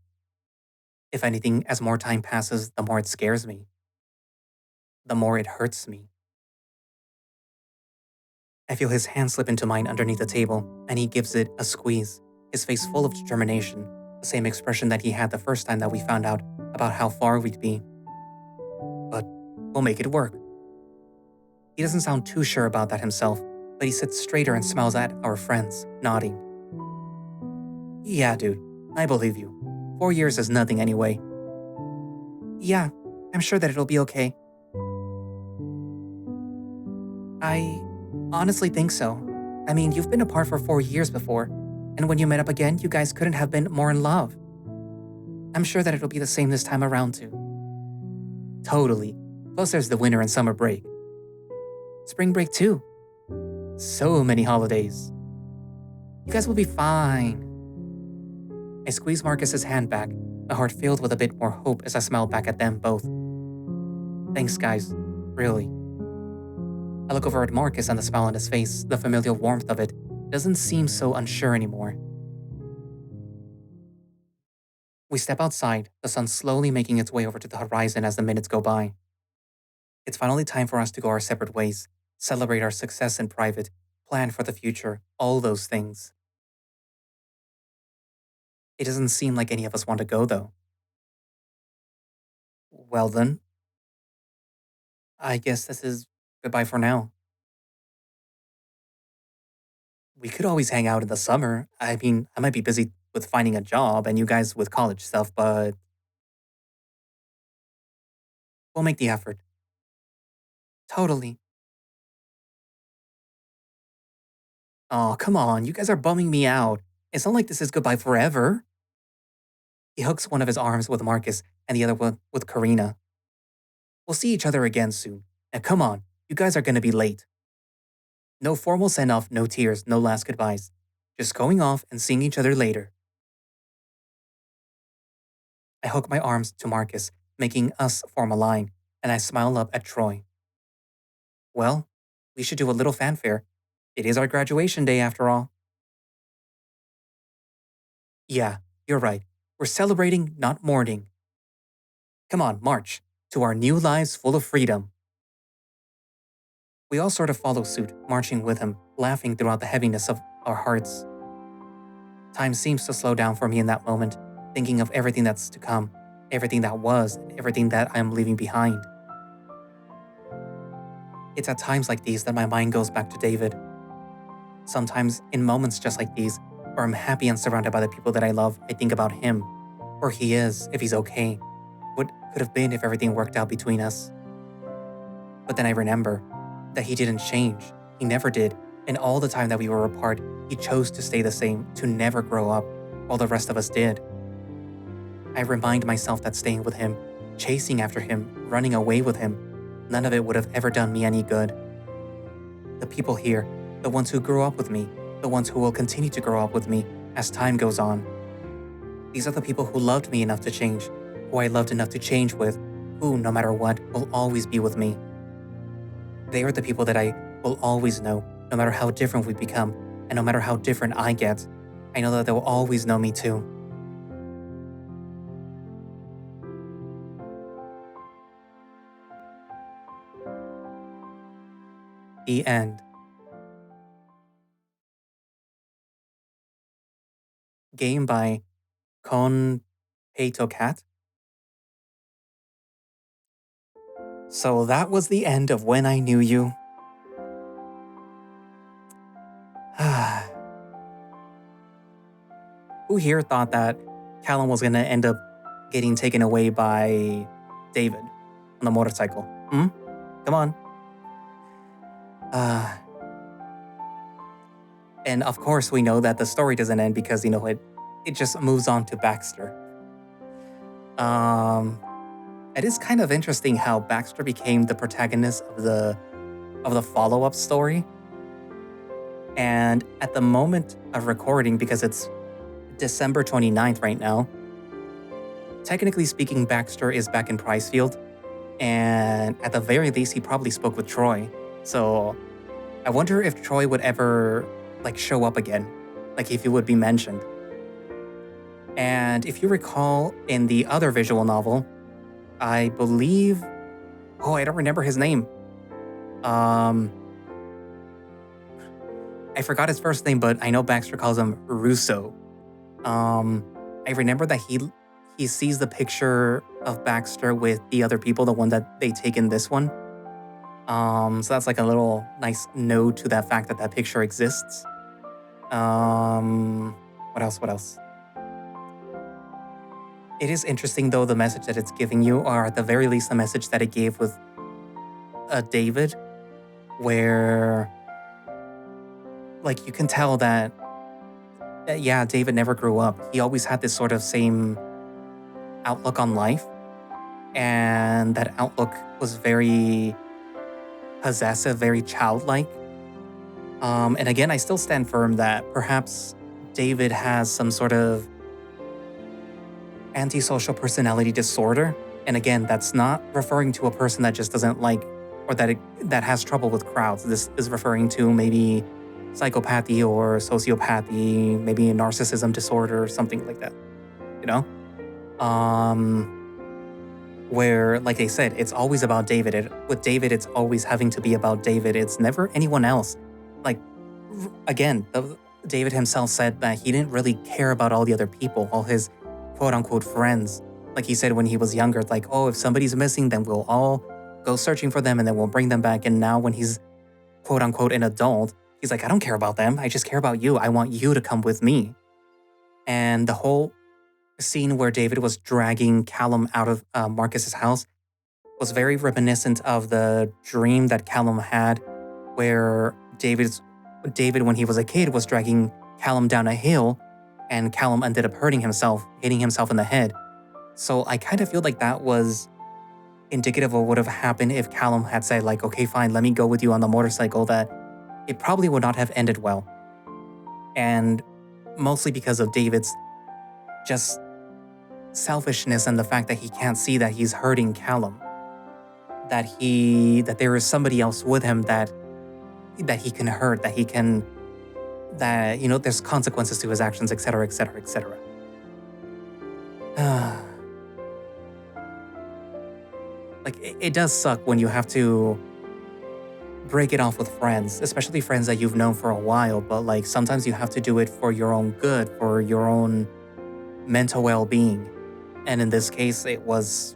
If anything, as more time passes, the more it scares me. The more it hurts me. I feel his hand slip into mine underneath the table, and he gives it a squeeze, his face full of determination, the same expression that he had the first time that we found out about how far we'd be. But we'll make it work. He doesn't sound too sure about that himself, but he sits straighter and smiles at our friends, nodding. Yeah, dude, I believe you. 4 years is nothing anyway. Yeah, I'm sure that it'll be okay. I honestly think so. I mean, you've been apart for 4 years before, and when you met up again, you guys couldn't have been more in love. I'm sure that it'll be the same this time around too. Totally. Plus there's the winter and summer break. Spring break too. So many holidays. You guys will be fine. I squeeze Marcus's hand back, my heart filled with a bit more hope as I smile back at them both. Thanks, guys. Really. I look over at Marcus and the smile on his face, the familiar warmth of it, doesn't seem so unsure anymore. We step outside, the sun slowly making its way over to the horizon as the minutes go by. It's finally time for us to go our separate ways, celebrate our success in private, plan for the future, all those things. It doesn't seem like any of us want to go, though. Well then, I guess this is goodbye for now. We could always hang out in the summer. I mean, I might be busy with finding a job and you guys with college stuff, but we'll make the effort. Totally. Oh, come on. You guys are bumming me out. It's not like this is goodbye forever. He hooks one of his arms with Marcus and the other one with Karina. We'll see each other again soon. Now, come on. You guys are going to be late. No formal send off, no tears, no last goodbyes. Just going off and seeing each other later. I hook my arms to Marcus, making us form a line, and I smile up at Troy. Well, we should do a little fanfare. It is our graduation day after all. Yeah, you're right. We're celebrating, not mourning. Come on, march to our new lives full of freedom. We all sort of follow suit, marching with him, laughing throughout the heaviness of our hearts. Time seems to slow down for me in that moment, thinking of everything that's to come, everything that was, and everything that I am leaving behind. It's at times like these that my mind goes back to David. Sometimes, in moments just like these, where I'm happy and surrounded by the people that I love, I think about him, where he is, if he's okay, what could have been if everything worked out between us. But then I remember that he didn't change. He never did. And all the time that we were apart, he chose to stay the same, to never grow up, while the rest of us did. I remind myself that staying with him, chasing after him, running away with him, none of it would have ever done me any good. The people here, the ones who grew up with me, the ones who will continue to grow up with me as time goes on. These are the people who loved me enough to change, who I loved enough to change with, who, no matter what, will always be with me. They are the people that I will always know, no matter how different we become, and no matter how different I get. I know that they will always know me too. The end. Game by Konpeito Cat. So that was the end of When I Knew You. Who here thought that Callum was gonna end up getting taken away by David on the motorcycle? Come on. And of course we know that the story doesn't end because, it just moves on to Baxter. It is kind of interesting how Baxter became the protagonist of the follow-up story. And at the moment of recording, because it's December 29th right now, technically speaking, Baxter is back in Pricefield. And at the very least, he probably spoke with Troy. So I wonder if Troy would ever show up again, if he would be mentioned. And if you recall in the other visual novel, I believe, I don't remember his name. I forgot his first name, but I know Baxter calls him Russo. I remember that he sees the picture of Baxter with the other people, the one that they take in this one. So that's a little nice nod to that fact that picture exists. What else? It is interesting though, the message that it's giving you, or at the very least the message that it gave with David, where you can tell that yeah, David never grew up. He always had this sort of same outlook on life, and that outlook was very possessive, very childlike. And again, I still stand firm that perhaps David has some sort of antisocial personality disorder. And again, that's not referring to a person that just doesn't like, or that has trouble with crowds. This is referring to maybe psychopathy or sociopathy, maybe a narcissism disorder or something like that, where, like I said, it's always about David. With David, it's always having to be about David. It's never anyone else. Again, David himself said that he didn't really care about all the other people, all his quote-unquote friends. Like he said when he was younger, if somebody's missing, then we'll all go searching for them and then we'll bring them back. And now when he's quote unquote an adult, he's like, I don't care about them. I just care about you. I want you to come with me. And the whole scene where David was dragging Callum out of Marcus's house was very reminiscent of the dream that Callum had, where David, when he was a kid, was dragging Callum down a hill, and Callum ended up hitting himself in the head. So I kind of feel like that was indicative of what would have happened if Callum had said, like, okay, fine, let me go with you on the motorcycle, that it probably would not have ended well. And mostly because of David's just selfishness and the fact that he can't see that he's hurting Callum. That there is somebody else with him that he can hurt, that there's consequences to his actions, etc., etc., etc. Like, it does suck when you have to break it off with friends, especially friends that you've known for a while, but like sometimes you have to do it for your own good, for your own mental well-being. And in this case, it was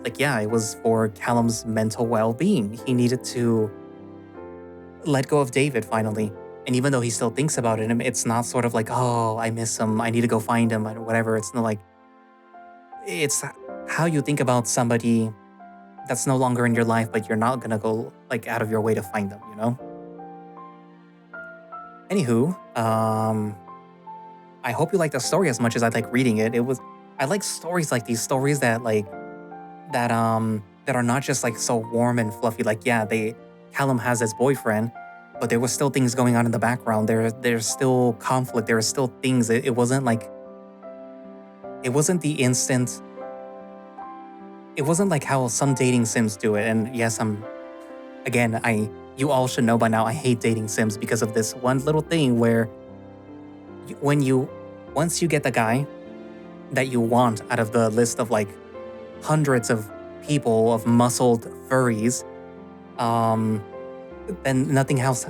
it was for Callum's mental well-being. He needed to let go of David finally. And even though he still thinks about it, it's not sort of like, oh, I miss him, I need to go find him, or whatever. It's not like, it's how you think about somebody that's no longer in your life, but you're not gonna go like out of your way to find them, Anywho, I hope you like the story as much as I like reading it. I like stories like these, stories that that are not just like so warm and fluffy. Like, yeah, Callum has his boyfriend, but there was still things going on in the background. There's still conflict. There are still things. It wasn't the instant. It wasn't like how some dating sims do it. And yes, you all should know by now, I hate dating sims because of this one little thing where once you get the guy that you want out of the list of like hundreds of people, of muscled furries, then nothing else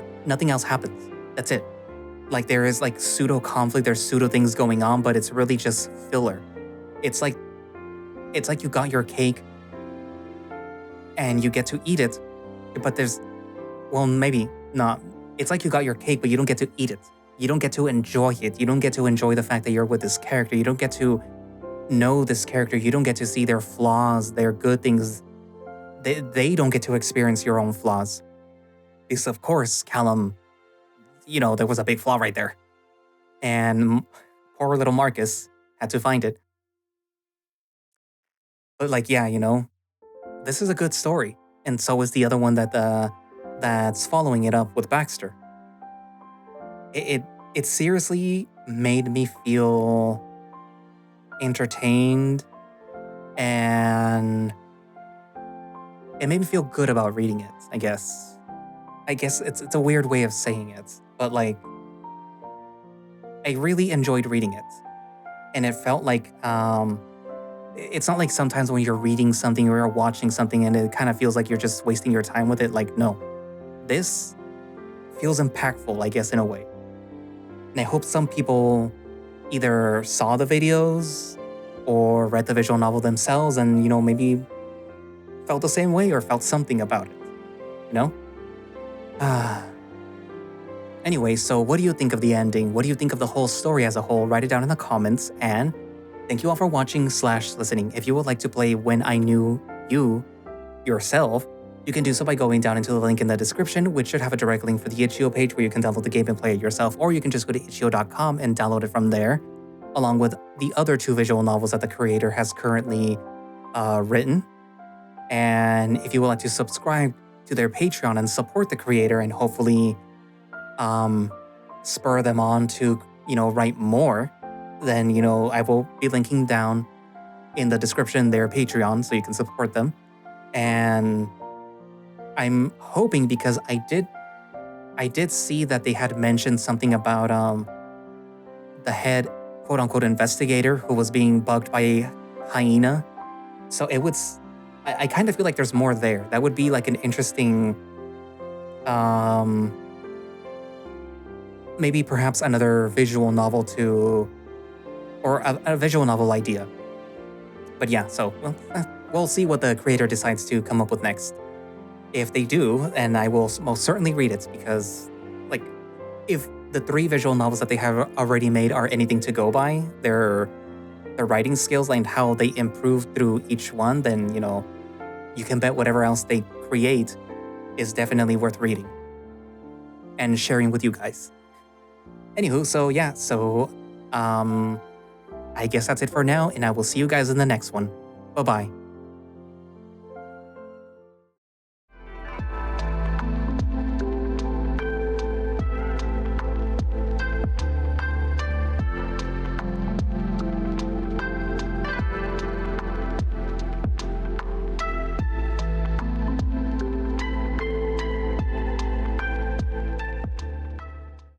happens. That's it. Like, there is like pseudo conflict, there's pseudo things going on, but it's really just filler. It's like you got your cake and you get to eat it, but maybe not. It's like you got your cake, but you don't get to eat it. You don't get to enjoy it. You don't get to enjoy the fact that you're with this character. You don't get to know this character. You don't get to see their flaws, their good things. They don't get to experience your own flaws. Because of course, Callum, there was a big flaw right there. And poor little Marcus had to find it. But like, yeah, this is a good story. And so is the other one that's following it up with Baxter. It seriously made me feel entertained, and it made me feel good about reading it, I guess. It's a weird way of saying it, but like, I really enjoyed reading it. And it felt like, it's not like sometimes when you're reading something or you're watching something and it kind of feels like you're just wasting your time with it. Like, no, this feels impactful, I guess, in a way. And I hope some people either saw the videos or read the visual novel themselves and, maybe felt the same way or felt something about it, Anyway, so what do you think of the ending? What do you think of the whole story as a whole? Write it down in the comments. And thank you all for watching / listening. If you would like to play When I Knew You yourself, you can do so by going down into the link in the description, which should have a direct link for the itch.io page where you can download the game and play it yourself, or you can just go to itch.io.com and download it from there, along with the other 2 visual novels that the creator has currently written. And if you would like to subscribe to their Patreon and support the creator and hopefully spur them on to, write more, then, I will be linking down in the description their Patreon so you can support them. And I'm hoping, because I did see that they had mentioned something about the head quote-unquote investigator who was being bugged by a hyena. So I kind of feel like there's more there. That would be like an interesting, maybe perhaps another visual novel or a visual novel idea. But yeah, so, well, we'll see what the creator decides to come up with next. If they do, then I will most certainly read it because, like, if the 3 visual novels that they have already made are anything to go by, their writing skills and how they improve through each one, then, you can bet whatever else they create is definitely worth reading and sharing with you guys. Anywho, I guess that's it for now, and I will see you guys in the next one. Bye-bye.